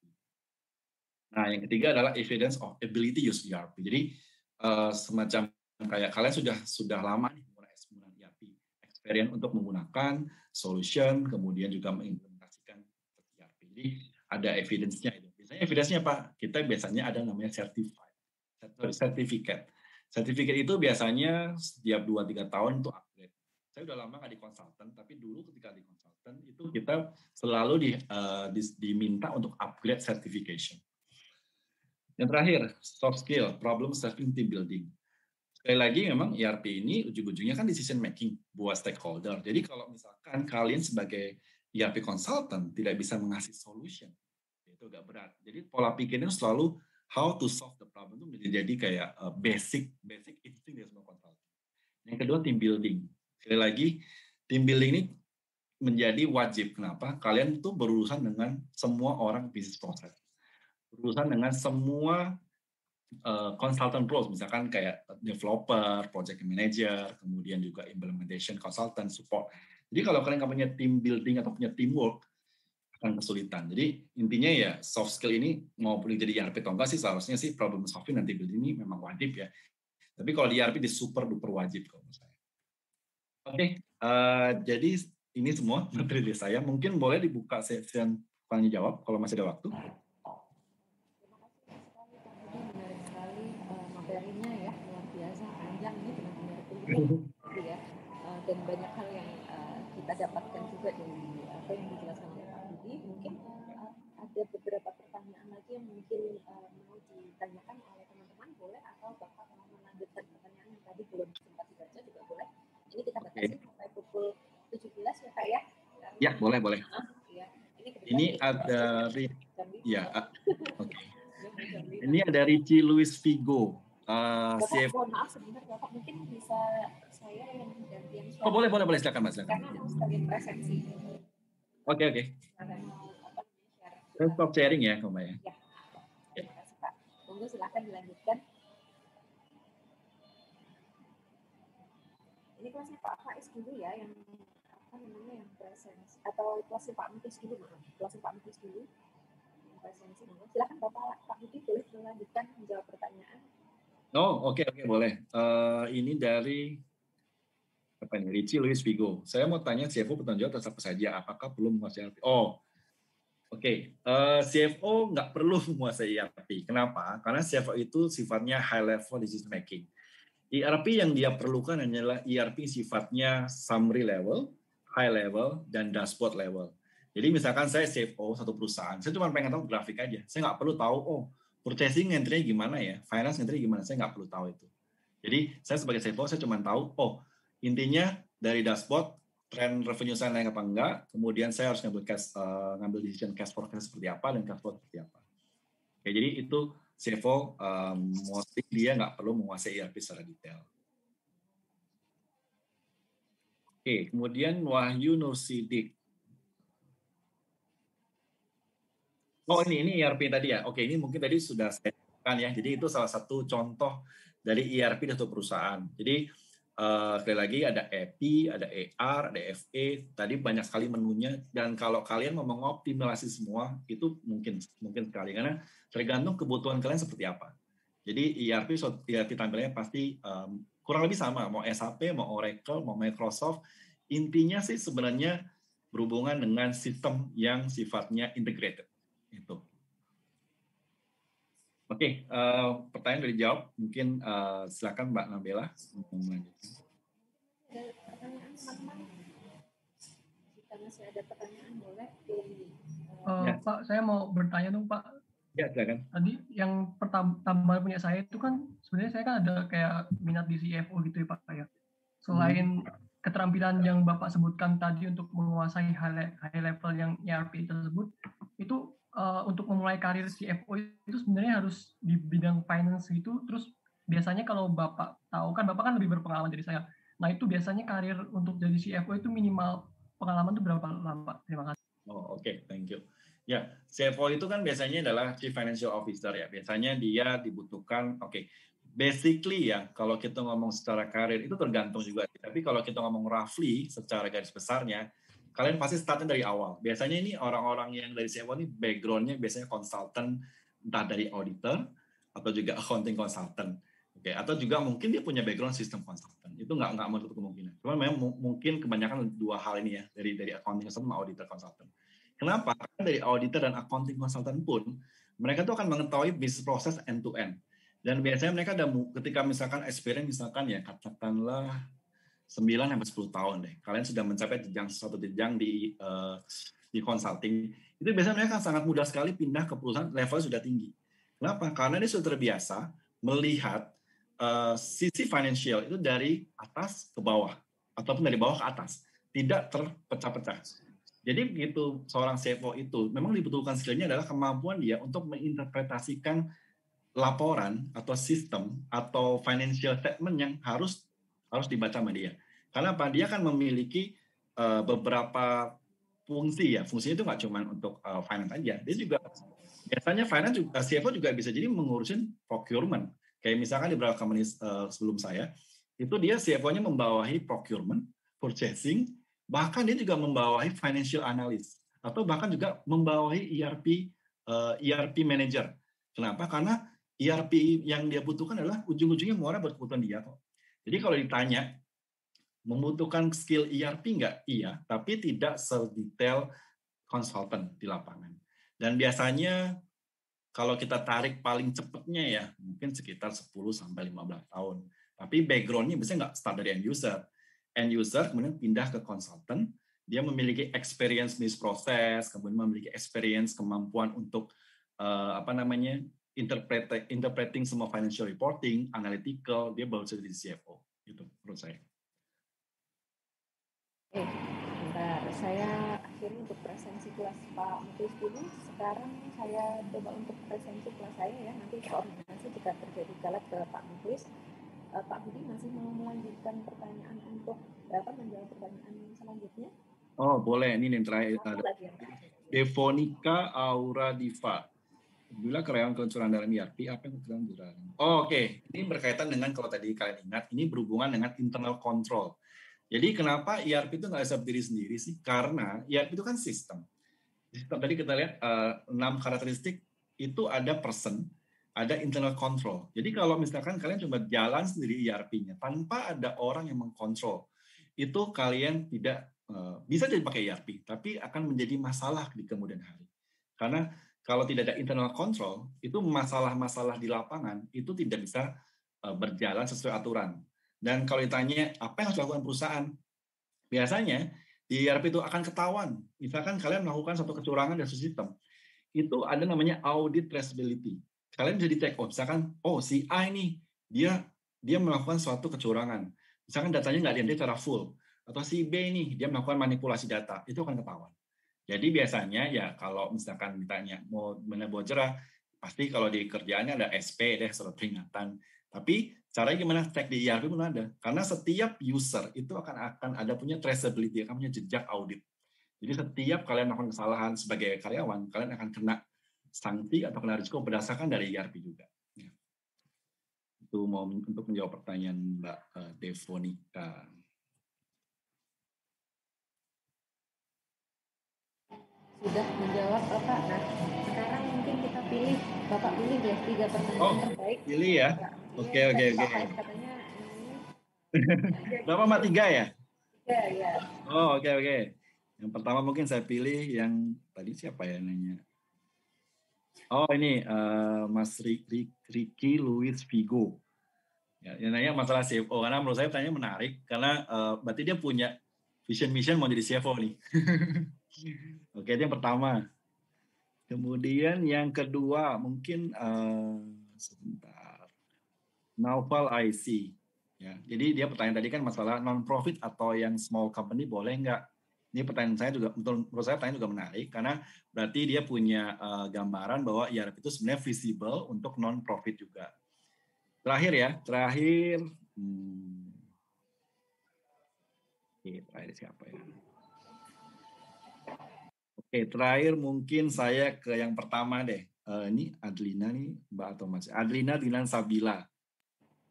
Nah, yang ketiga adalah evidence of ability use ERP. Jadi semacam kayak kalian sudah lama nih menggunakan ERP, experience untuk menggunakan solution, kemudian juga mengimplementasikan ERP. Jadi ada evidence-nya itu. Biasanya evidence-nya apa? Kita biasanya ada namanya certificate. Certificate itu biasanya setiap 2-3 tahun untuk upgrade. Saya udah lama nggak di konsultan, tapi dulu ketika di konsultan itu kita selalu diminta untuk upgrade certification. Yang terakhir, soft skill, problem solving, team building. Sekali lagi memang ERP ini ujung-ujungnya kan decision making buat stakeholder. Jadi kalau misalkan kalian sebagai ERP consultant tidak bisa mengasih solution, itu agak berat. Jadi pola pikirnya selalu how to solve the problem itu menjadi kayak basic instinct dari semua consultant. Yang kedua, team building. Sekali lagi, team building ini menjadi wajib. Kenapa? Kalian tuh berurusan dengan semua orang business process. Berurusan dengan semua consultant roles, misalkan kayak developer, project manager, kemudian juga implementation consultant, support. Jadi kalau kalian nggak punya team building atau punya teamwork, akan kesulitan. Jadi intinya ya soft skill ini mau jadi ERP atau enggak sih, seharusnya sih problem solving dan team building ini memang wajib ya. Tapi kalau di ERP di super duper wajib kalau menurut saya. Oke, jadi ini semua materi dari saya. Mungkin boleh dibuka session tanya jawab kalau masih ada waktu. Materinya ya luar biasa panjang ini benar-benar penting ya, dan banyak hal yang kita dapatkan juga dari apa yang dijelaskan oleh Pak Budi. Mungkin ada beberapa pertanyaan lagi yang mungkin mau ditanyakan oleh teman-teman, boleh, atau Bapak mau melanjutkan pertanyaan yang tadi belum sempat dibaca juga boleh. Ini kita batasi sampai pukul 17 ya Pak ya? Ya boleh. Ya, ini ada ya oke. Ini ada Richie Luis Vigo. Bapak, mohon maaf sebentar Bapak, mungkin bisa saya yang gantian. Oh boleh silakan Mas. Karena sebagai presensi. Oke. Saya stop sharing ya, Mbak ya. Ya. Terima kasih Pak. Monggo silakan dilanjutkan. Ini kelasnya Pak Faiz dulu ya, yang apa namanya yang presensi, atau kelasnya Pak Mutis dulu, kelasnya Pak Mutis dulu. Presensi. Silakan Pak Budi boleh melanjutkan menjawab pertanyaan. Oh, oke, boleh. Ini dari apa ini? Richie Luis Vigo. Saya mau tanya CFO bertanggung jawab atas apa saja? Apakah belum menguasai ERP? Oh, oke. CFO nggak perlu menguasai ERP. Kenapa? Karena CFO itu sifatnya high level decision making. ERP yang dia perlukan adalah ERP sifatnya summary level, high level, dan dashboard level. Jadi misalkan saya CFO satu perusahaan, saya cuma pengen tahu grafik aja. Saya nggak perlu tahu, purchasing entry-nya gimana ya, finance entry gimana, saya nggak perlu tahu itu. Jadi saya sebagai CFO, saya cuma tahu, intinya dari dashboard, trend revenue saya naik apa enggak, kemudian saya harus ngambil decision cash forecast seperti apa, dan cash flow seperti apa. Oke, jadi itu CFO, mostly dia nggak perlu menguasai ERP secara detail. Oke, kemudian Wahyu Nursidik. Oh ini ERP tadi ya. Oke, ini mungkin tadi sudah saya kan ya. Jadi itu salah satu contoh dari ERP untuk perusahaan. Jadi sekali lagi ada EP, ada AR, ada FE. Tadi banyak sekali menunya. Dan kalau kalian mau mengoptimalisasi semua, itu mungkin sekali karena tergantung kebutuhan kalian seperti apa. Jadi ERP tampilannya pasti kurang lebih sama. Mau SAP, mau Oracle, mau Microsoft. Intinya sih sebenarnya berhubungan dengan sistem yang sifatnya integrated. Itu. Oke, pertanyaan sudah dijawab. Mungkin silakan Mbak Nabila. Pertanyaan teman-teman. Jika masih ada pertanyaan boleh di. Ya. Pak, saya mau bertanya dong Pak. Ya, silakan. Tadi yang tambahan punya saya itu kan sebenarnya saya kan ada kayak minat di CFO gitu ya Pak ya. Selain keterampilan yang Bapak sebutkan tadi untuk menguasai high level yang ERP tersebut, itu untuk memulai karir CFO itu sebenarnya harus di bidang finance gitu. Terus biasanya kalau Bapak tahu kan Bapak kan lebih berpengalaman dari saya. Nah itu biasanya karir untuk jadi CFO itu minimal pengalaman itu berapa lama? Terima kasih. Oh oke, thank you. Ya, CFO itu kan biasanya adalah Chief Financial Officer ya. Biasanya dia dibutuhkan, basically ya, kalau kita ngomong secara karir itu tergantung juga. Tapi kalau kita ngomong roughly secara garis besarnya, kalian pasti startnya dari awal. Biasanya ini orang-orang yang dari CFO ini background-nya biasanya konsultan, entah dari auditor atau juga accounting consultant. Atau juga mungkin dia punya background sistem consultant. Itu nggak menutup kemungkinan. Cuma memang mungkin kebanyakan dua hal ini ya, dari accounting consultant sama auditor consultant. Kenapa? Karena dari auditor dan accounting consultant pun, mereka tuh akan mengetahui business process end to end. Dan biasanya mereka ada ketika misalkan experience misalkan ya katakanlah 9-10 tahun deh. Kalian sudah mencapai suatu jenjang di consulting. Itu biasanya mereka sangat mudah sekali pindah ke perusahaan level sudah tinggi. Kenapa? Karena dia sudah terbiasa melihat sisi financial itu dari atas ke bawah ataupun dari bawah ke atas, tidak terpecah-pecah. Jadi begitu seorang CFO itu memang dibutuhkan skillnya adalah kemampuan dia untuk menginterpretasikan laporan atau sistem atau financial statement yang harus dibaca sama dia. Karena apa? Dia akan memiliki beberapa fungsi ya. Fungsinya itu nggak cuma untuk finance aja. Dia juga biasanya finance juga, CFO juga bisa jadi mengurusin procurement. Kayak misalkan di beberapa company sebelum saya, itu dia CFO-nya membawahi procurement, purchasing, bahkan dia juga membawahi financial analyst atau bahkan juga membawahi ERP manager. Kenapa? Karena ERP yang dia butuhkan adalah ujung-ujungnya muara buat kebutuhan dia kok. Jadi kalau ditanya membutuhkan skill ERP nggak? Iya, tapi tidak sedetail konsultan di lapangan. Dan biasanya kalau kita tarik paling cepatnya ya mungkin sekitar 10-15 tahun. Tapi background-nya biasanya nggak start dari end user. End user kemudian pindah ke konsultan, dia memiliki experience business process, kemudian memiliki experience kemampuan untuk interpreting semua financial reporting, analytical, dia baru jadi CFO. Itu menurut saya. Bentar, saya akhirnya untuk presensi kelas Pak Muklis dulu. Sekarang saya coba untuk presensi kelas saya ya. Nanti koordinasi jika terjadi galat ke Pak Muklis. Pak Budi masih mau melanjutkan pertanyaan untuk menjawab pertanyaan selanjutnya? Oh boleh, ini yang terakhir. Devonika Aura Diva. Bila karyawan kelencuran dalam ERP, apa yang kelencuran dalam? Oke. Ini berkaitan dengan kalau tadi kalian ingat, ini berhubungan dengan internal control. Jadi kenapa ERP itu nggak bisa berdiri sendiri sih? Karena ERP itu kan sistem. Sistem tadi kita lihat 6 karakteristik itu ada person, ada internal control. Jadi kalau misalkan kalian coba jalan sendiri ERP-nya tanpa ada orang yang mengkontrol, itu kalian tidak bisa jadi pakai ERP, tapi akan menjadi masalah di kemudian hari. Karena kalau tidak ada internal control, itu masalah-masalah di lapangan itu tidak bisa berjalan sesuai aturan. Dan kalau ditanya apa yang harus dilakukan perusahaan, biasanya di ERP itu akan ketahuan. Misalkan kalian melakukan suatu kecurangan dari sistem, itu ada namanya audit traceability. Kalian bisa di-tag, misalkan, si A ini dia melakukan suatu kecurangan. Misalkan datanya nggak diambil secara full, atau si B ini dia melakukan manipulasi data, itu akan ketahuan. Jadi biasanya ya kalau misalkan ditanya mau benar bocor, pasti kalau di kerjaannya ada SP deh, surat peringatan. Tapi caranya gimana track di ERP pun ada. Karena setiap user itu akan ada punya traceability, akan punya jejak audit. Jadi setiap kalian melakukan kesalahan sebagai karyawan, kalian akan kena sanksi atau kena risiko berdasarkan dari ERP juga. Ya. Itu mau untuk menjawab pertanyaan Mbak Devonika. Sudah menjawab Bapak. Nah, sekarang mungkin kita pilih, Bapak pilih ya 3 pertanyaan terbaik. Pilih ya. Oke. Katanya berapa Mbak? 3 ya? 3 ya. Oh, oke. Yang pertama mungkin saya pilih yang tadi siapa ya nanya? Oh, ini Mas Ricky Luis Vigo. Ya, yang nanya masalah CFO, karena menurut saya pertanyaannya menarik, karena berarti dia punya vision mission mau jadi CFO nih. Oke, itu yang pertama. Kemudian yang kedua mungkin sebentar. Naufal IC. Ya, jadi dia pertanyaan tadi kan masalah non-profit atau yang small company boleh nggak? Ini pertanyaan saya juga, menurut saya pertanyaan juga menarik, karena berarti dia punya gambaran bahwa ERP itu sebenarnya visible untuk non-profit juga. Terakhir. Terakhir siapa ya? Oke, terakhir mungkin saya ke yang pertama deh. Ini Adlina nih, Mbak atau Mas? Adlina Dinan Sabila.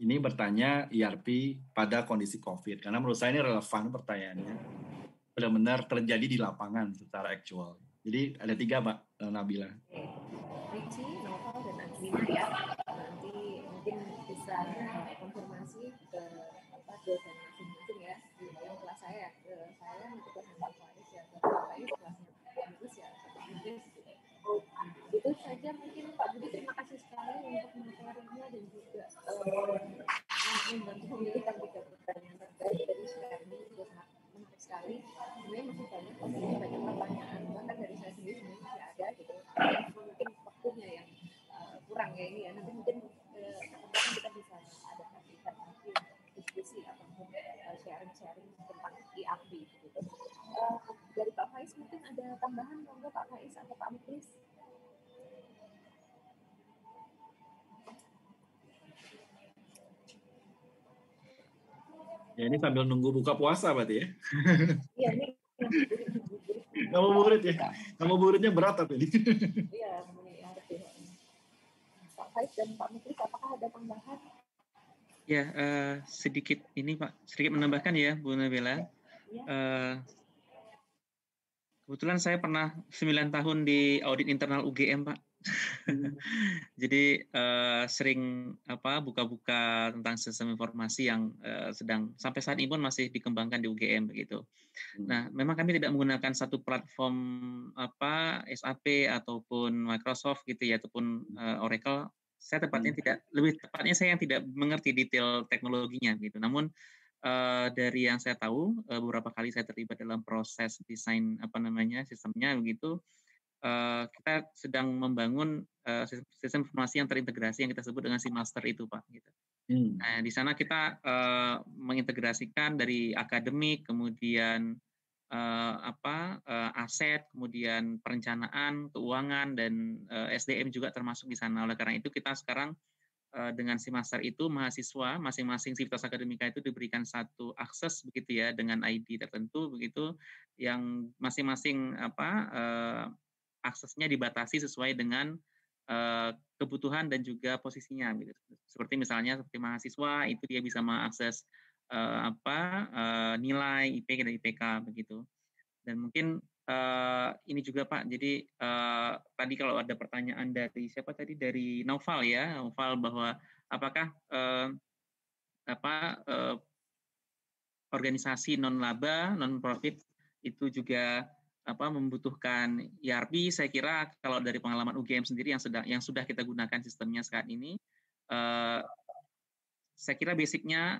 Ini bertanya ERP pada kondisi COVID. Karena menurut saya ini relevan pertanyaannya. Benar-benar terjadi di lapangan secara actual. Jadi ada 3, Mbak Nabila. Ricci, Novel, dan Adlina ya. Nanti mungkin bisa konfirmasi ke dosen masing-masing ya. Yang kelas saya untuk kelas Pak Faiz ya. Pak Faiz kelasnya Inggris ya. Itu saja mungkin Pak Budi, terima kasih sekali untuk materinya dan juga membantu memilihkan 3 pertanyaan terbaik dari sharing ini juga sangat menarik sekali. Sebenarnya masih banyak pertanyaan, bahkan dari saya sendiri sebenarnya masih ada gitu. Mungkin waktunya yang kurang ya ini ya. Nanti mungkin kita bisa ada diskusi ataupun sharing tentang ERP gitu. Dari Pak Faiz mungkin ada tambahan, monggo Pak Faiz atau Pak Muklis. Ya, ini sambil nunggu buka puasa berarti ya? Iya, ini ngabuburit ya? Ngabuburitnya berat tapi ini. Iya, Pak Faiz dan Pak Muklis, apakah ada tambahan? Ya, sedikit menambahkan ya, Bu Nabila. Ya. Kebetulan saya pernah 9 tahun di audit internal UGM, Pak. Jadi sering buka-buka tentang sistem informasi yang sedang sampai saat ini pun masih dikembangkan di UGM begitu. Nah, memang kami tidak menggunakan satu platform SAP ataupun Microsoft gitu ya, ataupun Oracle. Saya lebih tepatnya saya yang tidak mengerti detail teknologinya gitu. Namun dari yang saya tahu, beberapa kali saya terlibat dalam proses desain sistemnya begitu. Kita sedang membangun sistem informasi yang terintegrasi yang kita sebut dengan SeaMaster itu, Pak. Gitu. Nah, di sana kita mengintegrasikan dari akademik, kemudian aset, kemudian perencanaan, keuangan, dan SDM juga termasuk di sana. Oleh karena itu kita sekarang dengan SeaMaster itu mahasiswa masing-masing Sivitas Akademika itu diberikan satu akses begitu ya dengan ID tertentu begitu yang masing-masing aksesnya dibatasi sesuai dengan kebutuhan dan juga posisinya gitu. Seperti misalnya seperti mahasiswa itu dia bisa mengakses nilai IP dan IPK begitu. Dan mungkin ini juga Pak, jadi tadi kalau ada pertanyaan dari siapa tadi, dari Naufal ya, Naufal bahwa apakah organisasi non-laba, non-profit itu juga membutuhkan ERP. Saya kira kalau dari pengalaman UGM sendiri yang sudah kita gunakan sistemnya saat ini, saya kira basicnya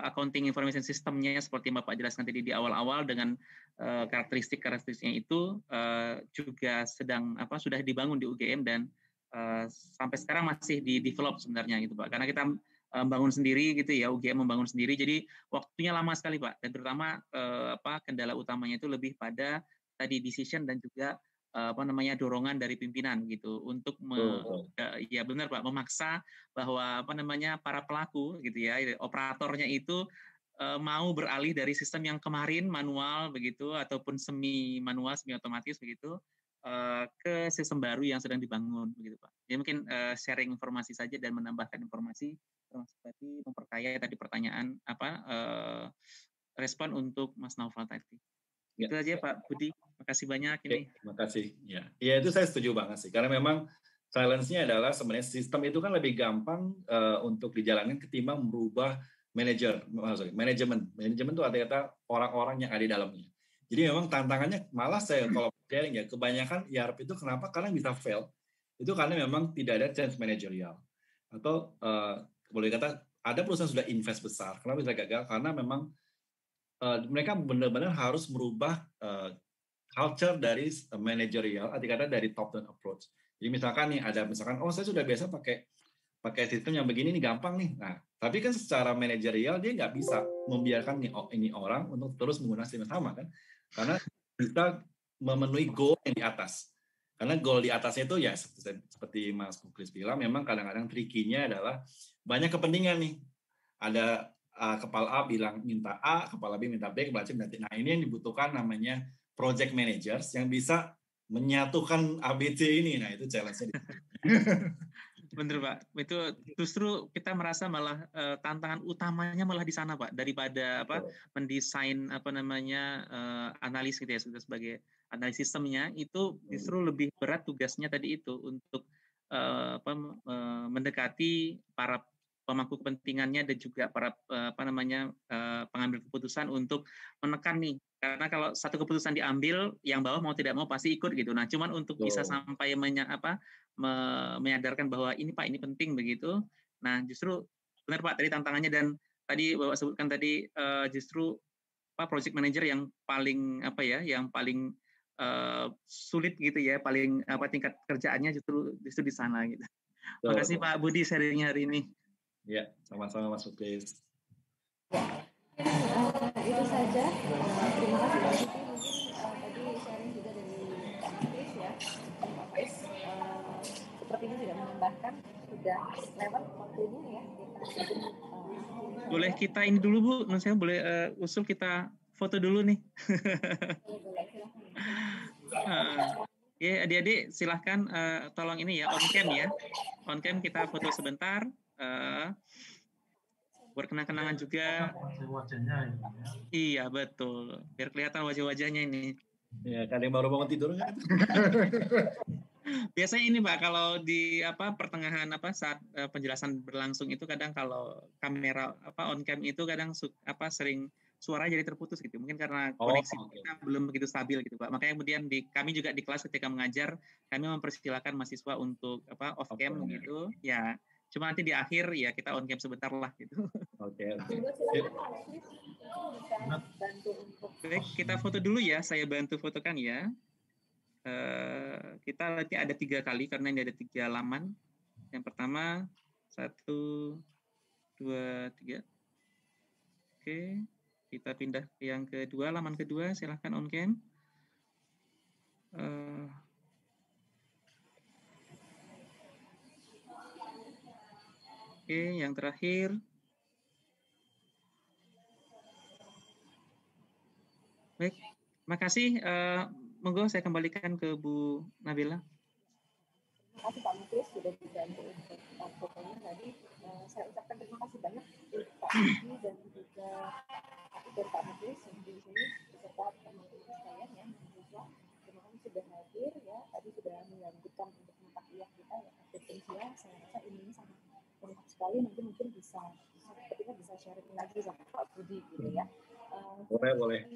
accounting information systemnya seperti Bapak jelaskan tadi di awal-awal dengan karakteristiknya itu juga sudah dibangun di UGM dan sampai sekarang masih di develop sebenarnya gitu Pak, karena kita membangun sendiri gitu ya, UGM membangun sendiri, jadi waktunya lama sekali Pak, dan terutama kendala utamanya itu lebih pada tadi decision dan juga dorongan dari pimpinan gitu untuk ya benar Pak, memaksa bahwa para pelaku gitu ya, operatornya itu mau beralih dari sistem yang kemarin manual begitu ataupun semi manual semi otomatis begitu ke sistem baru yang sedang dibangun begitu Pak. Ya mungkin sharing informasi saja dan menambahkan informasi termasuk tadi memperkaya tadi pertanyaan respon untuk Mas Naufal tadi. Itu aja Pak Budi. Makasih banyak ini. Terima kasih. Ya itu saya setuju banget sih. Karena memang challenge-nya adalah sebenarnya sistem itu kan lebih gampang untuk dijalankan ketimbang merubah manajemen. Manajemen itu artinya orang-orang yang ada di dalamnya. Jadi memang tantangannya malah saya kalau sharing ya, kebanyakan ERP itu kenapa? Karena bisa fail. Itu karena memang tidak ada change managerial. Atau boleh kata ada perusahaan sudah invest besar. Kenapa bisa gagal? Karena memang mereka benar-benar harus merubah culture dari managerial, artinya dari top down approach. Jadi misalkan nih ada saya sudah biasa pakai sistem yang begini nih gampang nih. Nah, tapi kan secara manajerial dia nggak bisa membiarkan ini orang untuk terus menggunakan sistem yang sama kan? Karena kita memenuhi goal yang di atas. Karena goal di atasnya itu ya seperti Mas Muklis bilang, memang kadang-kadang trikinya adalah banyak kepentingan nih. Ada kepala A bilang minta A, kepala B minta B, kepala C minta C. Nah ini yang dibutuhkan namanya project managers yang bisa menyatukan ABC ini. Nah itu challenge-nya. Bener Pak, itu justru kita merasa malah tantangan utamanya malah di sana Pak, daripada mendesain analis gitu ya, sebagai analis sistemnya itu justru lebih berat tugasnya tadi itu untuk mendekati para pemangku kepentingannya dan juga para pengambil keputusan untuk menekan nih, karena kalau satu keputusan diambil yang bawah mau tidak mau pasti ikut gitu. Nah cuman untuk bisa sampai menyadarkan bahwa ini Pak ini penting begitu. Nah justru benar Pak tadi tantangannya, dan tadi Bapak sebutkan tadi justru project manager yang paling sulit gitu ya, paling tingkat kerjaannya justru di sana gitu. Makasih Pak Budi sharingnya hari ini. Ya, sama-sama Mas Muklis. Itu saja. Terima kasih banyak. Mungkin tadi sharing juga dari Pak Muklis ya. Muklis sepertinya tidak menambahkan, sudah lewat waktunya ya. Boleh kita ini dulu Bu, saya boleh usul kita foto dulu nih. Boleh, silahkan. Ya adik-adik silahkan tolong ini ya on cam ya. On cam kita foto sebentar. Buat kenang-kenangan juga. Wajah-wajahnya ya. Iya betul, biar kelihatan wajah-wajahnya ini. Ya, kan yang baru bangun tidur kan? Biasanya ini Pak, kalau di pertengahan saat penjelasan berlangsung itu kadang kalau kamera on cam itu kadang sering suara jadi terputus gitu. Mungkin karena koneksi kita belum begitu stabil gitu Pak. Makanya kemudian kami juga di kelas ketika mengajar, kami mempersilahkan mahasiswa untuk off cam gitu. Ya, cuma nanti di akhir ya kita on cam sebentar lah gitu. Oke. Baik, kita foto dulu ya. Saya bantu fotokan ya. Kita nanti ada 3 kali karena ini ada 3 laman. Yang pertama 1, 2, 3. Oke, kita pindah ke yang kedua, laman kedua. Silahkan on cam. Oke, yang terakhir. Baik, makasih. Monggo saya kembalikan ke Bu Nabila. Terima kasih Pak Muklis sudah dibantu untuk fotonya tadi. Saya ucapkan terima kasih banyak untuk Pak Budi dan juga Pak Muklis yang di sini beserta teman-teman sekalian ya, mahasiswa. Terima kasih sudah hadir ya. Tadi sudah melanjutkan untuk mata kuliah kita ya, potensial. Saya rasa ini sangat lengkap sekali. Nanti mungkin bisa sharing lagi sama Pak Budi gitu ya. Boleh.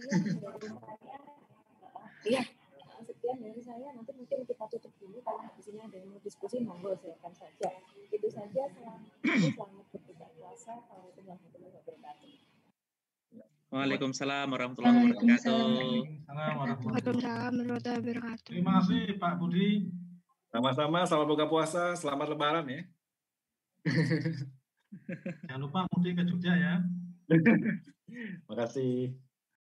Iya, sekian dari saya. Nanti mungkin kita tutup dulu karena di sini ada yang mau diskusi, monggo silakan saja. Itu saja. Selamat berbuka puasa. Waalaikumsalam Waalaikumsalam warahmatullahi wabarakatuh. Waalaikumsalam warahmatullahi wabarakatuh. Terima kasih Pak Budi. Sama-sama, selamat buka puasa, selamat lebaran ya. Jangan lupa mudik ke Jogja ya. Makasih.